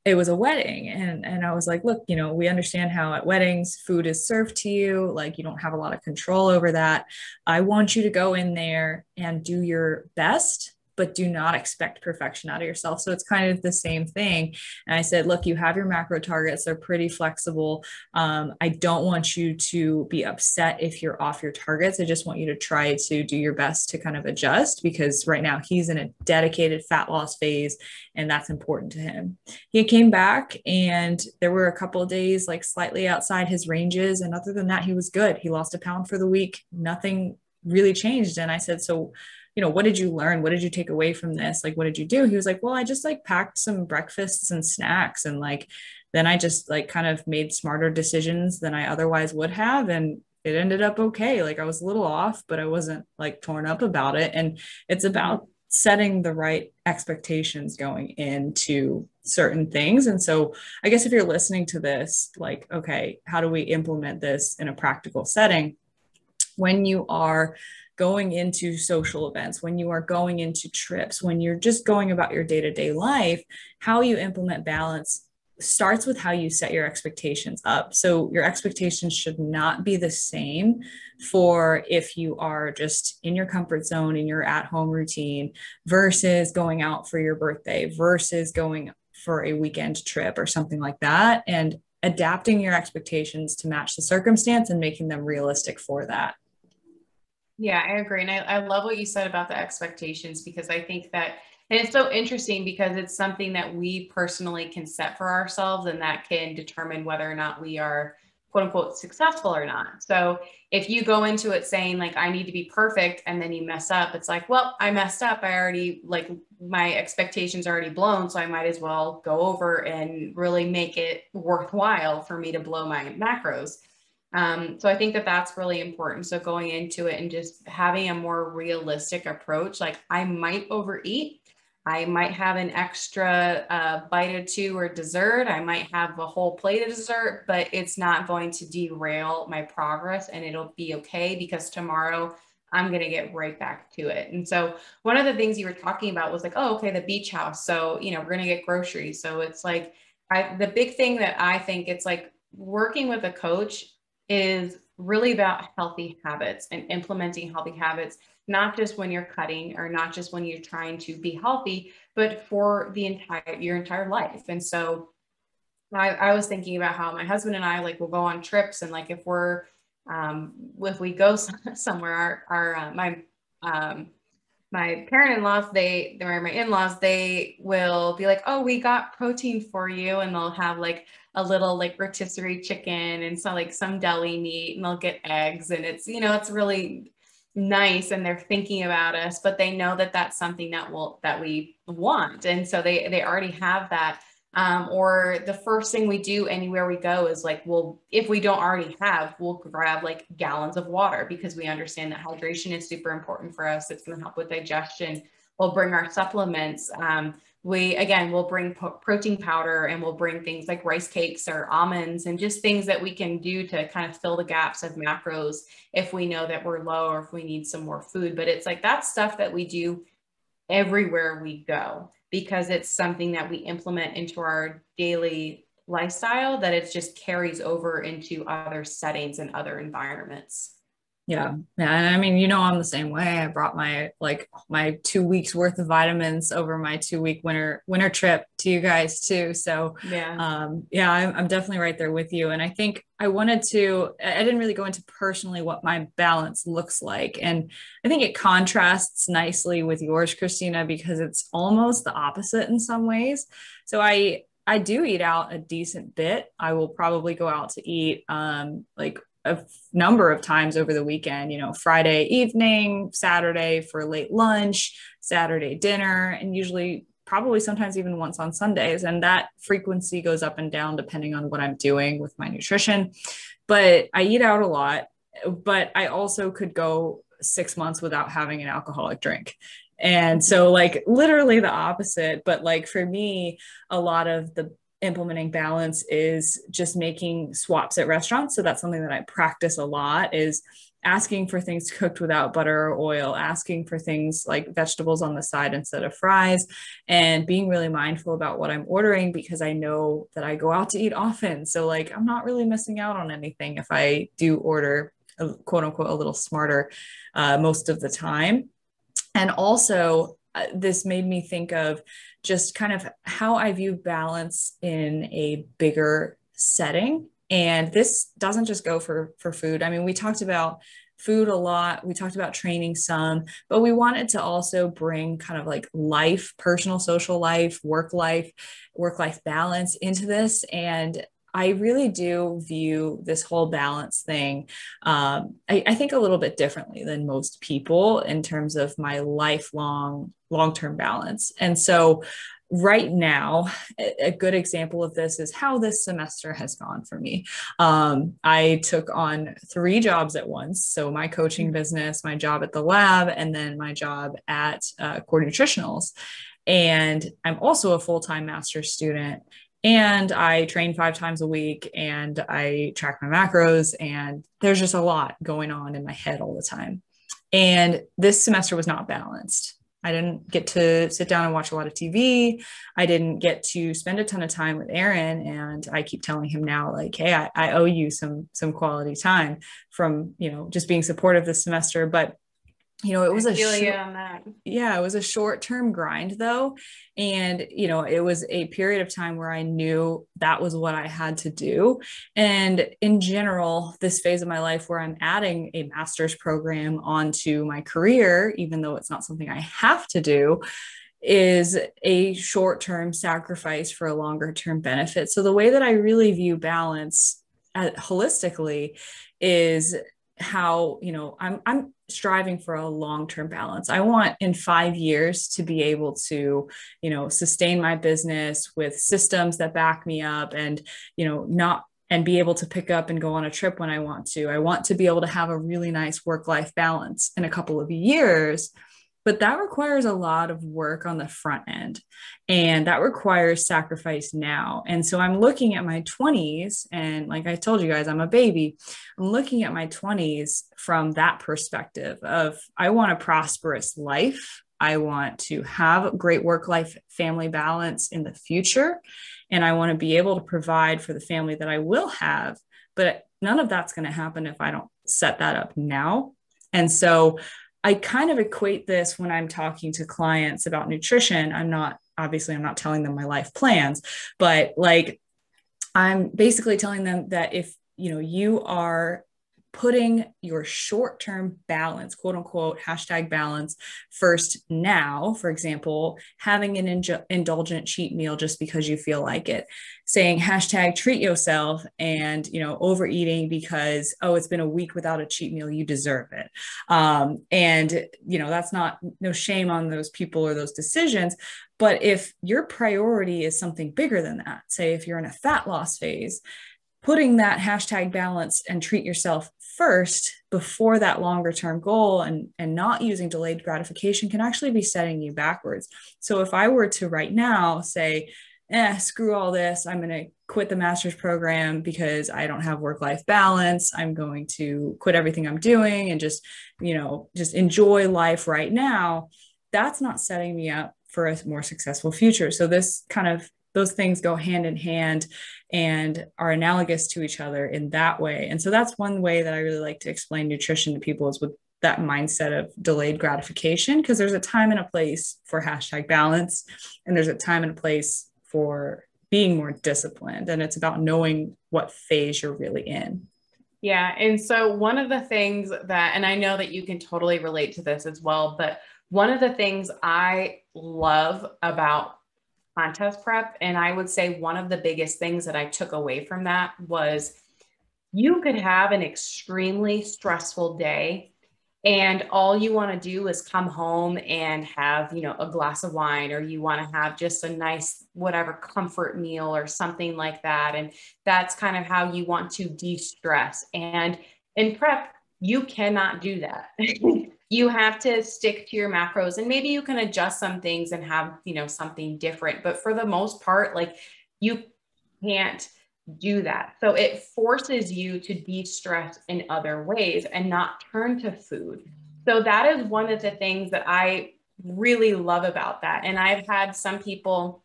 it was a wedding, and I was like, look, we understand how at weddings food is served to you, like you don't have a lot of control over that. I want you to go in there and do your best but do not expect perfection out of yourself. So it's kind of the same thing. And I said, look, you have your macro targets. They're pretty flexible. I don't want you to be upset if you're off your targets. I just want you to try to do your best to kind of adjust, because right now he's in a dedicated fat loss phase and that's important to him. He came back and there were a couple of days like slightly outside his ranges. And other than that, he was good. He lost a pound for the week. Nothing really changed. And I said, so, what did you learn? What did you take away from this? Like, what did you do? He was like, well, I just like packed some breakfasts and snacks. And like, then I just like kind of made smarter decisions than I otherwise would have. And it ended up okay. Like I was a little off, but I wasn't like torn up about it. And it's about setting the right expectations going into certain things. And so I guess if you're listening to this, like, okay, how do we implement this in a practical setting? When you are going into social events, when you are going into trips, when you're just going about your day-to-day life, how you implement balance starts with how you set your expectations up. So your expectations should not be the same for if you are just in your comfort zone, in your at-home routine, versus going out for your birthday, versus going for a weekend trip or something like that, and adapting your expectations to match the circumstance and making them realistic for that. Yeah, I agree. And I love what you said about the expectations, because I think that, and it's so interesting because it's something that we personally can set for ourselves, and that can determine whether or not we are quote unquote successful or not. So if you go into it saying like, I need to be perfect, and then you mess up, it's like, well, I messed up. I already, like, my expectations are already blown. So I might as well go over and really make it worthwhile for me to blow my macros. So I think that that's really important. So going into it and just having a more realistic approach, like I might overeat, I might have an extra bite or two or dessert, I might have a whole plate of dessert, but it's not going to derail my progress, and it'll be okay, because tomorrow I'm going to get right back to it. And so one of the things you were talking about was like, oh, okay, the beach house. So, we're going to get groceries. So it's like, the big thing that I think it's like working with a coach is really about healthy habits and implementing healthy habits, not just when you're cutting or not just when you're trying to be healthy, but for your entire life. And so I was thinking about how my husband and I like will go on trips, and like if we go somewhere, my parent-in-laws, my in-laws, they will be like, oh, we got protein for you. And they'll have like a little like rotisserie chicken and some deli meat, and they'll get eggs. And it's, it's really nice. And they're thinking about us, but they know that that's something that we want. And so they already have that. Or the first thing we do anywhere we go is like, well, if we don't already have, we'll grab like gallons of water, because we understand that hydration is super important for us. It's going to help with digestion. We'll bring our supplements. We'll bring protein powder, and we'll bring things like rice cakes or almonds, and just things that we can do to kind of fill the gaps of macros if we know that we're low or if we need some more food. But it's like, that's stuff that we do everywhere we go, because it's something that we implement into our daily lifestyle, that it just carries over into other settings and other environments. Yeah. And I mean, I'm the same way. I brought my 2 weeks worth of vitamins over my 2-week winter trip to you guys too. So I'm definitely right there with you. And I think I didn't really go into personally what my balance looks like. And I think it contrasts nicely with yours, Christina, because it's almost the opposite in some ways. So I do eat out a decent bit. I will probably go out to eat like a number of times over the weekend, Friday evening, Saturday for late lunch, Saturday dinner, and usually probably sometimes even once on Sundays. And that frequency goes up and down depending on what I'm doing with my nutrition. But I eat out a lot, but I also could go 6 months without having an alcoholic drink. And so like literally the opposite. But like for me, a lot of the implementing balance is just making swaps at restaurants. So that's something that I practice a lot, is asking for things cooked without butter or oil, asking for things like vegetables on the side instead of fries, and being really mindful about what I'm ordering, because I know that I go out to eat often. So like, I'm not really missing out on anything if I do order quote unquote a little smarter most of the time. And also this made me think of just kind of how I view balance in a bigger setting. And this doesn't just go for food. I mean, we talked about food a lot. We talked about training some, but we wanted to also bring kind of like life, personal, social life, work life balance into this. And I really do view this whole balance thing, I think a little bit differently than most people in terms of my lifelong, long-term balance. And so right now, a good example of this is how this semester has gone for me. I took on 3 jobs at once. So my coaching business, my job at the lab, and then my job at Core Nutritionals. And I'm also a full-time master's student. And I train 5 times a week and I track my macros, and there's just a lot going on in my head all the time. And this semester was not balanced. I didn't get to sit down and watch a lot of TV. I didn't get to spend a ton of time with Aaron. And I keep telling him now, like, hey, I owe you some quality time from, just being supportive this semester. But it was it was a short-term grind though. And, it was a period of time where I knew that was what I had to do. And in general, this phase of my life where I'm adding a master's program onto my career, even though it's not something I have to do, is a short-term sacrifice for a longer-term benefit. So the way that I really view balance holistically is how, I'm striving for a long-term balance. I want in 5 years to be able to, sustain my business with systems that back me up and, not and be able to pick up and go on a trip when I want to. I want to be able to have a really nice work-life balance in a couple of years. But that requires a lot of work on the front end, and that requires sacrifice now. And so I'm looking at my 20s, and like I told you guys, I'm a baby. I'm looking at my 20s from that perspective of I want a prosperous life. I want to have great work-life family balance in the future. And I want to be able to provide for the family that I will have. But none of that's going to happen if I don't set that up now. And so I kind of equate this when I'm talking to clients about nutrition. I'm not telling them my life plans, but like I'm basically telling them that if, you are putting your short-term balance, quote unquote, #balance first now, for example, having an indulgent cheat meal just because you feel like it, saying #treat yourself and, overeating because, oh, it's been a week without a cheat meal, you deserve it. And, that's no shame on those people or those decisions. But if your priority is something bigger than that, say if you're in a fat loss phase, putting that #balance and treat yourself first before that longer term goal and not using delayed gratification can actually be setting you backwards. So if I were to right now say, screw all this, I'm going to quit the master's program because I don't have work-life balance, I'm going to quit everything I'm doing and just enjoy life right now, that's not setting me up for a more successful future. So those things go hand in hand and are analogous to each other in that way. And so that's one way that I really like to explain nutrition to people, is with that mindset of delayed gratification, because there's a time and a place for #balance, and there's a time and a place for being more disciplined. And it's about knowing what phase you're really in. Yeah. And so one of the things that, and I know that you can totally relate to this as well, but one of the things I love about contest prep, and I would say one of the biggest things that I took away from that, was you could have an extremely stressful day and all you want to do is come home and have, a glass of wine, or you want to have just a nice, whatever, comfort meal or something like that. And that's kind of how you want to de-stress. And in prep, you cannot do that. You have to stick to your macros, and maybe you can adjust some things and have, something different. But for the most part, like, you can't do that. So it forces you to de-stress in other ways and not turn to food. So that is one of the things that I really love about that. And I've had some people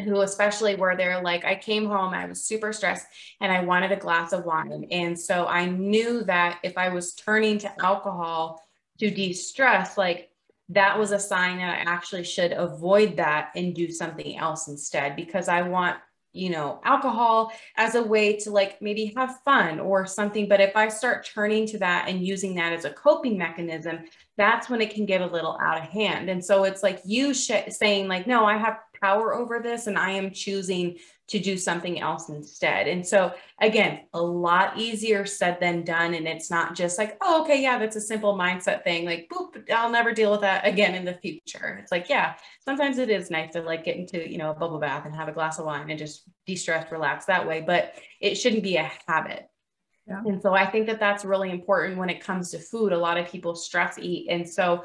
who, especially where they're like, I came home, I was super stressed and I wanted a glass of wine. And so I knew that if I was turning to alcohol to de-stress, like, that was a sign that I actually should avoid that and do something else instead, because I want, you know, alcohol as a way to like maybe have fun or something. But if I start turning to that and using that as a coping mechanism, that's when it can get a little out of hand. And so it's like you saying like, no, I have power over this and I am choosing to do something else instead. And so again, a lot easier said than done. And it's not just like, oh, okay, yeah, that's a simple mindset thing. Like, boop, I'll never deal with that again in the future. It's like, yeah, sometimes it is nice to like get into, you know, a bubble bath and have a glass of wine and just de-stress, relax that way, but it shouldn't be a habit. Yeah. And so I think that that's really important when it comes to food. A lot of people stress eat. And so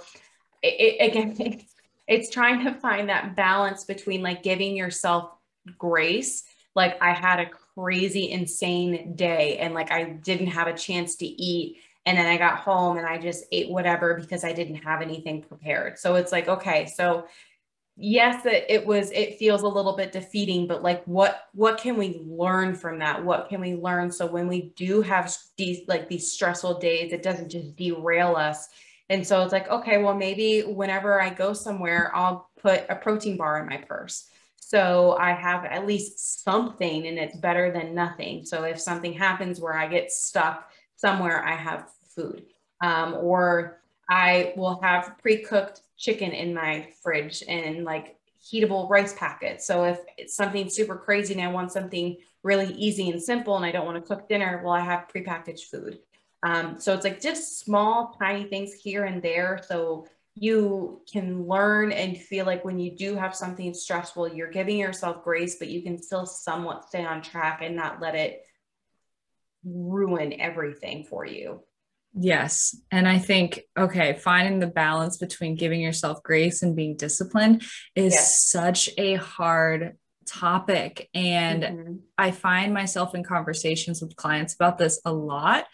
again, it's trying to find that balance between like giving yourself grace. Like I had a crazy, insane day and like I didn't have a chance to eat. And then I got home and I just ate whatever because I didn't have anything prepared. So it's like, okay, so yes, it feels a little bit defeating, but like, what can we learn from that? What can we learn? So when we do have these stressful days, it doesn't just derail us. And so it's like, okay, well, maybe whenever I go somewhere, I'll put a protein bar in my purse. So I have at least something and it's better than nothing. So if something happens where I get stuck somewhere, I have food. Or I will have pre-cooked chicken in my fridge and like heatable rice packets. So if it's something super crazy and I want something really easy and simple and I don't want to cook dinner, well, I have prepackaged food. So it's like just small, tiny things here and there. So you can learn and feel like when you do have something stressful, you're giving yourself grace, but you can still somewhat stay on track and not let it ruin everything for you. Yes. And I think, okay, finding the balance between giving yourself grace and being disciplined is such a hard topic. And I find myself in conversations with clients about this a lot.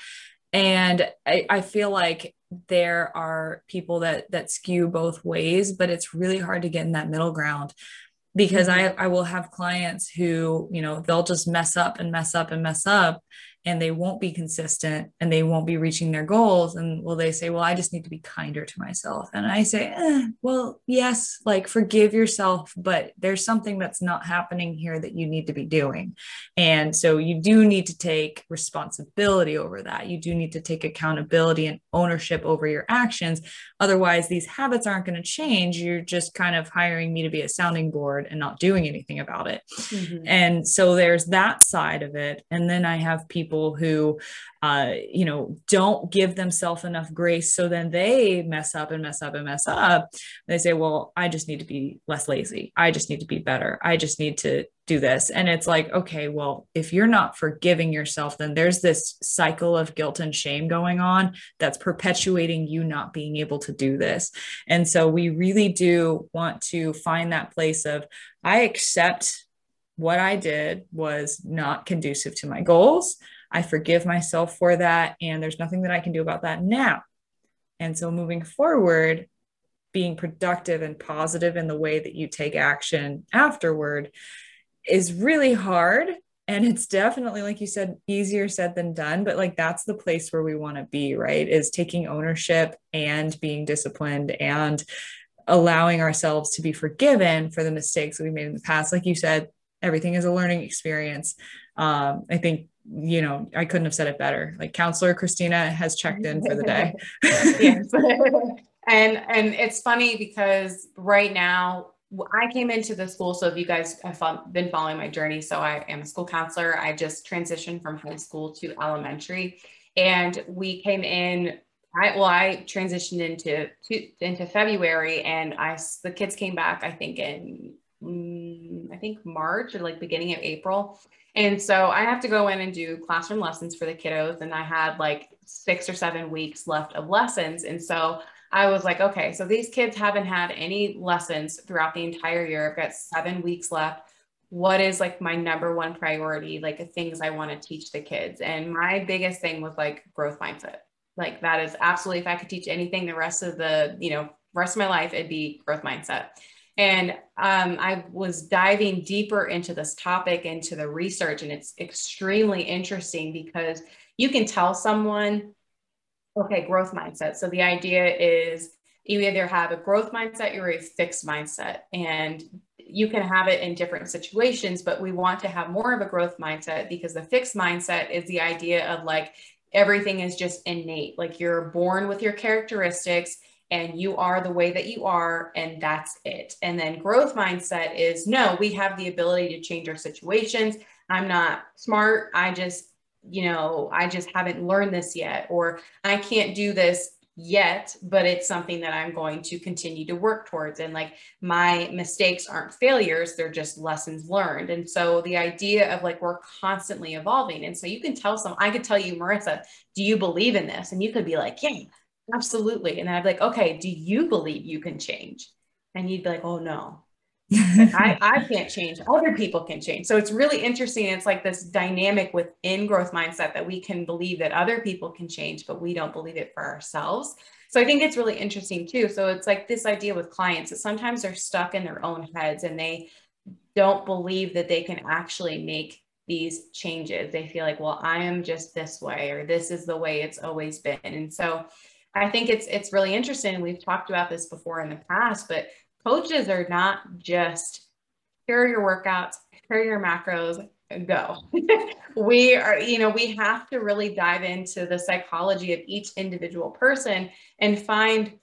And I feel like there are people that skew both ways, but it's really hard to get in that middle ground because I will have clients who, you know, they'll just mess up and mess up and mess up and they won't be consistent and they won't be reaching their goals. And will they say, well, I just need to be kinder to myself. And I say, well, yes, like forgive yourself, but there's something that's not happening here that you need to be doing. And so you do need to take responsibility over that. You do need to take accountability and ownership over your actions. Otherwise, these habits aren't going to change. You're just kind of hiring me to be a sounding board and not doing anything about it. And so there's that side of it. And then I have people who, you know, don't give themselves enough grace. So then they mess up and mess up and mess up. They say, well, I just need to be less lazy. I just need to be better. I just need to do this. And it's like, okay, well, if you're not forgiving yourself, then there's this cycle of guilt and shame going on that's perpetuating you not being able to do this. And so we really do want to find that place of, I accept what I did was not conducive to my goals. I forgive myself for that. And there's nothing that I can do about that now. And so moving forward, being productive and positive in the way that you take action afterward is really hard. And it's definitely, like you said, easier said than done. But like, that's the place where we want to be, right? Is taking ownership and being disciplined and allowing ourselves to be forgiven for the mistakes that we made in the past. Like you said, everything is a learning experience. I think, you know, I couldn't have said it better. Like counselor Christina has checked in for the day. Yes. And it's funny because right now I came into the school. So if you guys have been following my journey, so I am a school counselor. I just transitioned from high school to elementary, and we came in. I transitioned into February, and the kids came back, I think in March or like beginning of April. And so I have to go in and do classroom lessons for the kiddos. And I had like 6 or 7 weeks left of lessons. And so I was like, okay, so these kids haven't had any lessons throughout the entire year. I've got 7 weeks left. What is like my number one priority, like the things I want to teach the kids? And my biggest thing was like growth mindset. Like that is absolutely, if I could teach anything the rest of my life, it'd be growth mindset. And I was diving deeper into this topic, into the research, and it's extremely interesting because you can tell someone, okay, growth mindset. So the idea is You either have a growth mindset or a fixed mindset, and you can have it in different situations, but we want to have more of a growth mindset, because the fixed mindset is the idea of like, everything is just innate. Like you're born with your characteristics and you are the way that you are, and that's it. And then growth mindset is, no, we have the ability to change our situations. I'm not smart. I just haven't learned this yet, or I can't do this yet, but it's something that I'm going to continue to work towards. And like, my mistakes aren't failures, they're just lessons learned. And so the idea of like, we're constantly evolving. And so you can tell I could tell you, Marissa, do you believe in this? And you could be like, yeah, absolutely. And I'd be like, okay, do you believe you can change? And you'd be like, oh no, I can't change. Other people can change. So it's really interesting. It's like this dynamic within growth mindset that we can believe that other people can change, but we don't believe it for ourselves. So I think it's really interesting too. So it's like this idea with clients that sometimes they're stuck in their own heads and they don't believe that they can actually make these changes. They feel like, well, I am just this way, or this is the way it's always been. And so I think it's really interesting. We've talked about this before in the past, but coaches are not just here are your workouts, here are your macros, and go. We have to really dive into the psychology of each individual person and find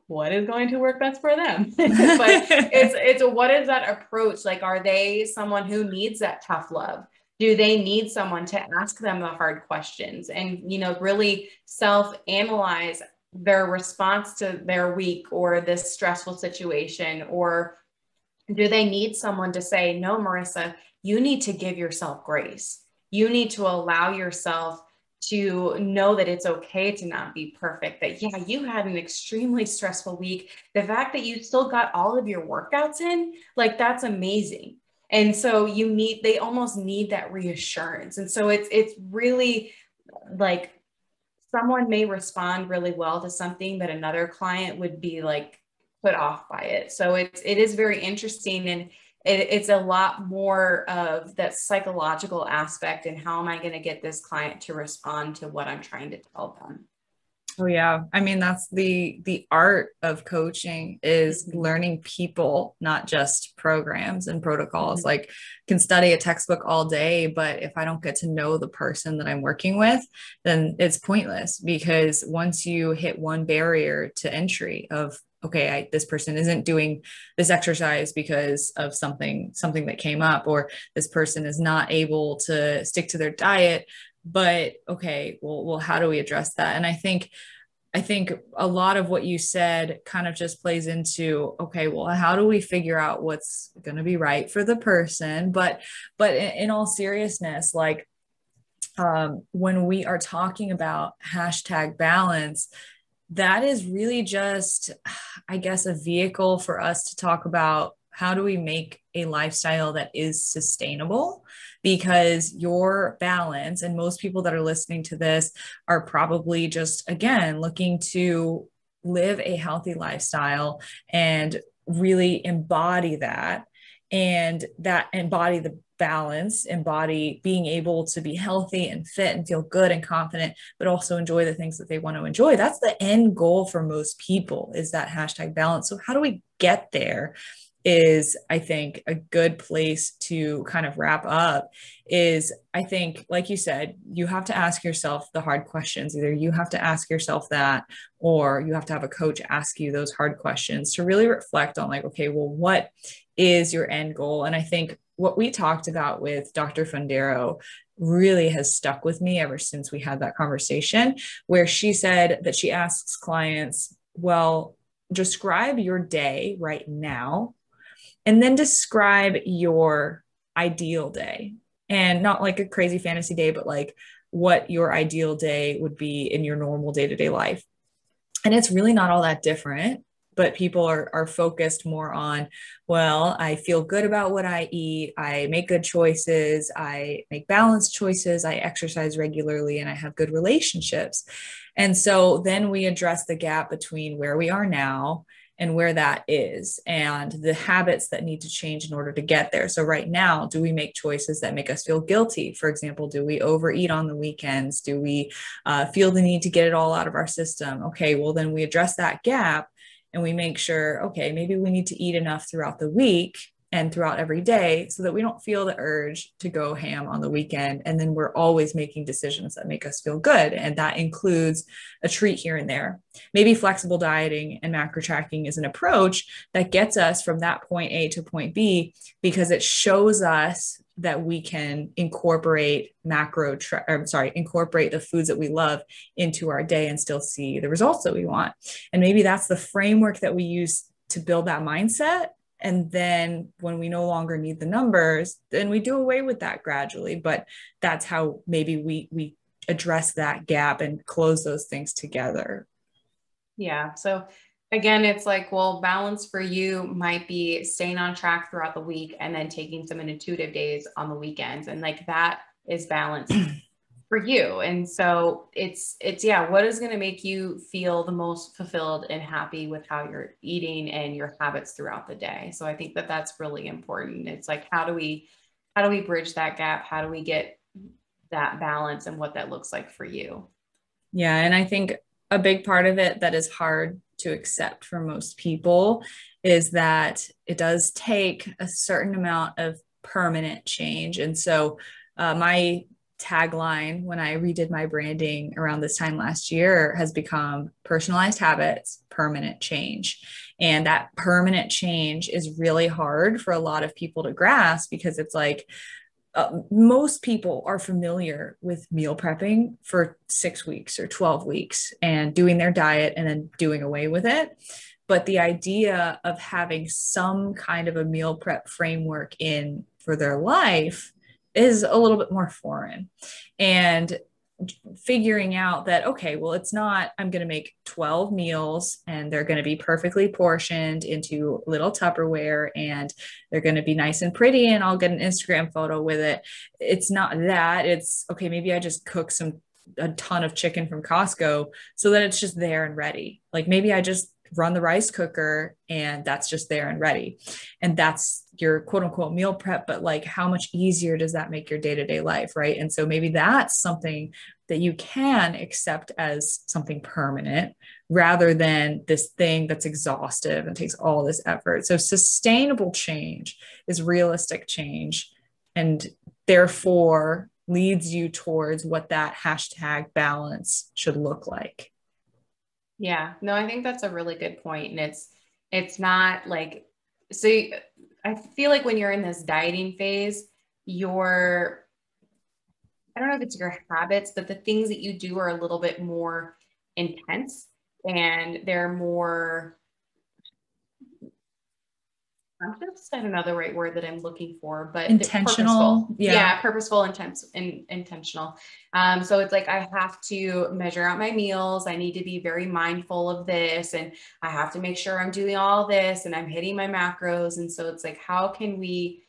what is going to work best for them. But it's what is that approach? Like, are they someone who needs that tough love? Do they need someone to ask them the hard questions and, really self-analyze their response to their week or this stressful situation? Or do they need someone to say, no, Marissa, you need to give yourself grace. You need to allow yourself to know that it's okay to not be perfect, that, yeah, you had an extremely stressful week. The fact that you still got all of your workouts in, like, that's amazing. And so they almost need that reassurance. And so it's really like, someone may respond really well to something, but another client would be like put off by it. So it is very interesting. And it's a lot more of that psychological aspect. And how am I going to get this client to respond to what I'm trying to tell them? Oh yeah. I mean, that's the art of coaching, is learning people, not just programs and protocols. Like, can study a textbook all day, but if I don't get to know the person that I'm working with, then it's pointless, because once you hit one barrier to entry of, okay, this person isn't doing this exercise because of something that came up, or this person is not able to stick to their diet. But okay, well, how do we address that? And I think a lot of what you said kind of just plays into, okay, well, how do we figure out what's going to be right for the person? But in all seriousness, like, when we are talking about #balance, that is really just, I guess, a vehicle for us to talk about how do we make a lifestyle that is sustainable. Because your balance, and most people that are listening to this are probably just, again, looking to live a healthy lifestyle and really embody that, and that embody the balance, embody being able to be healthy and fit and feel good and confident, but also enjoy the things that they want to enjoy. That's the end goal for most people, is that #balance. So how do we get there is, I think, a good place to kind of wrap up. Is, I think, like you said, you have to ask yourself the hard questions. Either you have to ask yourself that, or you have to have a coach ask you those hard questions to really reflect on, like, okay, well, what is your end goal? And I think what we talked about with Dr. Fundero really has stuck with me ever since we had that conversation, where she said that she asks clients, well, describe your day right now, and then describe your ideal day. And not like a crazy fantasy day, but like what your ideal day would be in your normal day-to-day life. And it's really not all that different, but people are focused more on, well, I feel good about what I eat, I make good choices, I make balanced choices, I exercise regularly, and I have good relationships. And so then we address the gap between where we are now and where that is, and the habits that need to change in order to get there. So right now, do we make choices that make us feel guilty? For example, do we overeat on the weekends? Do we feel the need to get it all out of our system? Okay, well, then we address that gap. and we make sure, okay, maybe we need to eat enough throughout the week and throughout every day so that we don't feel the urge to go ham on the weekend. And then we're always making decisions that make us feel good. And that includes a treat here and there. Maybe flexible dieting and macro tracking is an approach that gets us from that point A to point B because it shows us that we can incorporate incorporate the foods that we love into our day and still see the results that we want. And maybe that's the framework that we use to build that mindset. And then when we no longer need the numbers, then we do away with that gradually. But that's how maybe we address that gap and close those things together. Yeah. So again, it's like, well, balance for you might be staying on track throughout the week and then taking some intuitive days on the weekends. And like that is balance for you. And so it's, yeah, what is going to make you feel the most fulfilled and happy with how you're eating and your habits throughout the day. So I think that that's really important. It's like, how do we bridge that gap? How do we get that balance and what that looks like for you? Yeah. And I think a big part of it that is hard to accept for most people is that it does take a certain amount of permanent change. And so my tagline when I redid my branding around this time last year has become personalized habits, permanent change. And that permanent change is really hard for a lot of people to grasp because it's like, most people are familiar with meal prepping for 6 weeks or 12 weeks and doing their diet and then doing away with it. But the idea of having some kind of a meal prep framework in for their life is a little bit more foreign. And figuring out that, okay, well, it's not, I'm going to make 12 meals and they're going to be perfectly portioned into little Tupperware and they're going to be nice and pretty and I'll get an Instagram photo with it. It's not that. It's, okay, maybe I just cook a ton of chicken from Costco so that it's just there and ready. Like maybe I just run the rice cooker and that's just there and ready. And that's your quote unquote meal prep, but like how much easier does that make your day-to-day life, right? And so maybe that's something that you can accept as something permanent rather than this thing that's exhaustive and takes all this effort. So sustainable change is realistic change and therefore leads you towards what that hashtag balance should look like. Yeah, no, I think that's a really good point. And it's not like, so I feel like when you're in this dieting phase, I don't know if it's your habits, but the things that you do are a little bit more intense and they're more, I don't know the right word that I'm looking for, but intentional. Purposeful. Yeah, purposeful, intentional. So it's like, I have to measure out my meals. I need to be very mindful of this. And I have to make sure I'm doing all this and I'm hitting my macros. And so it's like, how can we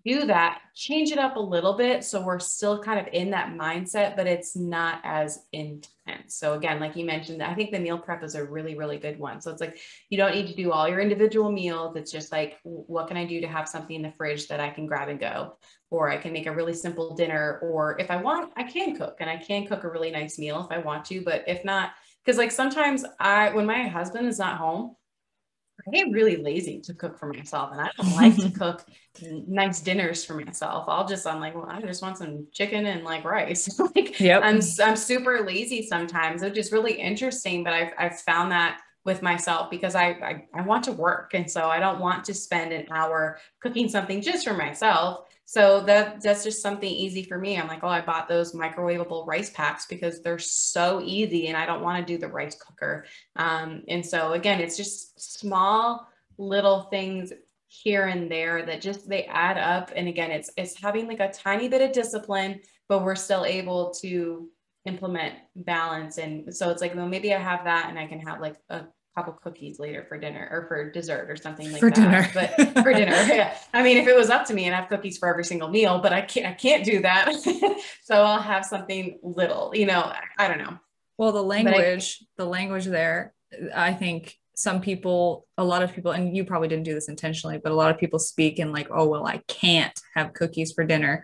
do that, change it up a little bit so we're still kind of in that mindset, but it's not as intense. So again, like you mentioned, I think the meal prep is a really, really good one. So it's like, you don't need to do all your individual meals. It's just like, what can I do to have something in the fridge that I can grab and go? Or I can make a really simple dinner, or if I want, I can cook, and I can cook a really nice meal if I want to, but if not, because like sometimes when my husband is not home, I get really lazy to cook for myself, and I don't like to cook nice dinners for myself. I'm like, well, I just want some chicken and like rice. Like, yep. I'm super lazy sometimes, which is really interesting, but I've found that with myself because I want to work. And so I don't want to spend an hour cooking something just for myself. So that's just something easy for me. I'm like, oh, I bought those microwavable rice packs because they're so easy and I don't want to do the rice cooker. And so again, it's just small little things here and there that just, they add up. And again, it's having like a tiny bit of discipline, but we're still able to implement balance. And so it's like, well, maybe I have that and I can have like a couple cookies later for dinner or for dessert or something like that. Dinner. But for dinner, yeah. I mean, if it was up to me, I'd have cookies for every single meal, but I can't do that. So I'll have something little, I don't know. Well, the language there, I think a lot of people, and you probably didn't do this intentionally, but a lot of people speak in like, oh, well, I can't have cookies for dinner.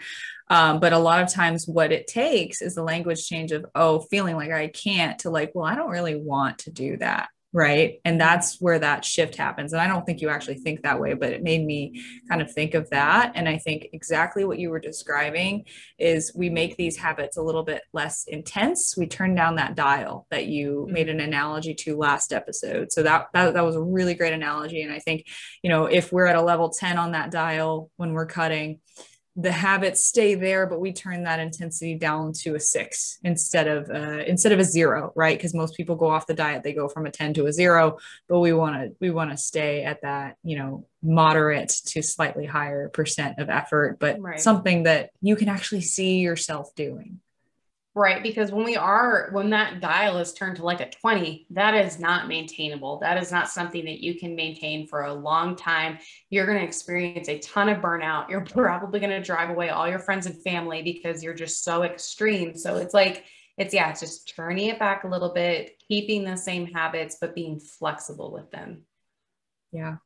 But a lot of times what it takes is the language change of, oh, feeling like I can't, to like, well, I don't really want to do that. right? And that's where that shift happens. And I don't think you actually think that way, but it made me kind of think of that. And I think exactly what you were describing is we make these habits a little bit less intense. We turn down that dial that you made an analogy to last episode. So that was a really great analogy. And I think, if we're at a level 10 on that dial when we're cutting, the habits stay there, but we turn that intensity down to a 6 instead of a 0, right? Because most people go off the diet, they go from a 10 to a 0, but we want to stay at that, moderate to slightly higher percent of effort, but something that you can actually see yourself doing. Right. Because when that dial is turned to like a 20, that is not maintainable. That is not something that you can maintain for a long time. You're going to experience a ton of burnout. You're probably going to drive away all your friends and family because you're just so extreme. So it's just turning it back a little bit, keeping the same habits, but being flexible with them. Yeah.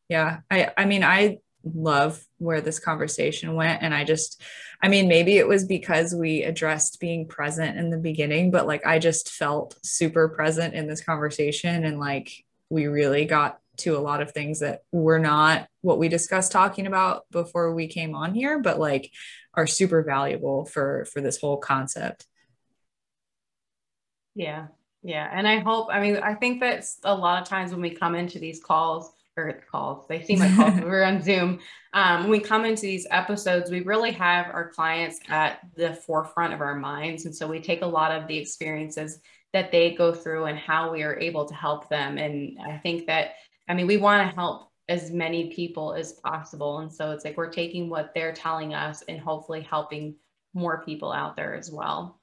Yeah. I love where this conversation went. And maybe it was because we addressed being present in the beginning, but like, I just felt super present in this conversation. And like, we really got to a lot of things that were not what we discussed talking about before we came on here, but like are super valuable for this whole concept. Yeah. Yeah. And I think that a lot of times when we come into these they seem like calls, we're on Zoom. When we come into these episodes, we really have our clients at the forefront of our minds. And so we take a lot of the experiences that they go through and how we are able to help them. And I think that, we want to help as many people as possible. And so it's like, we're taking what they're telling us and hopefully helping more people out there as well.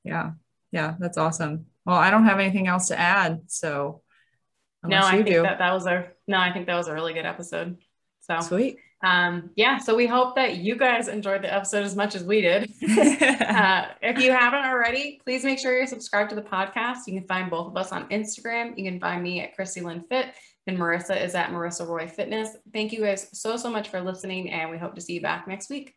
Yeah. Yeah. That's awesome. Well, I don't have anything else to add. So I think that was a really good episode. So sweet. So we hope that you guys enjoyed the episode as much as we did. If you haven't already, please make sure you're subscribed to the podcast. You can find both of us on Instagram. You can find me at Christy Lynn Fit and Marissa is at Marissa Roy Fitness. Thank you guys so much for listening, and we hope to see you back next week.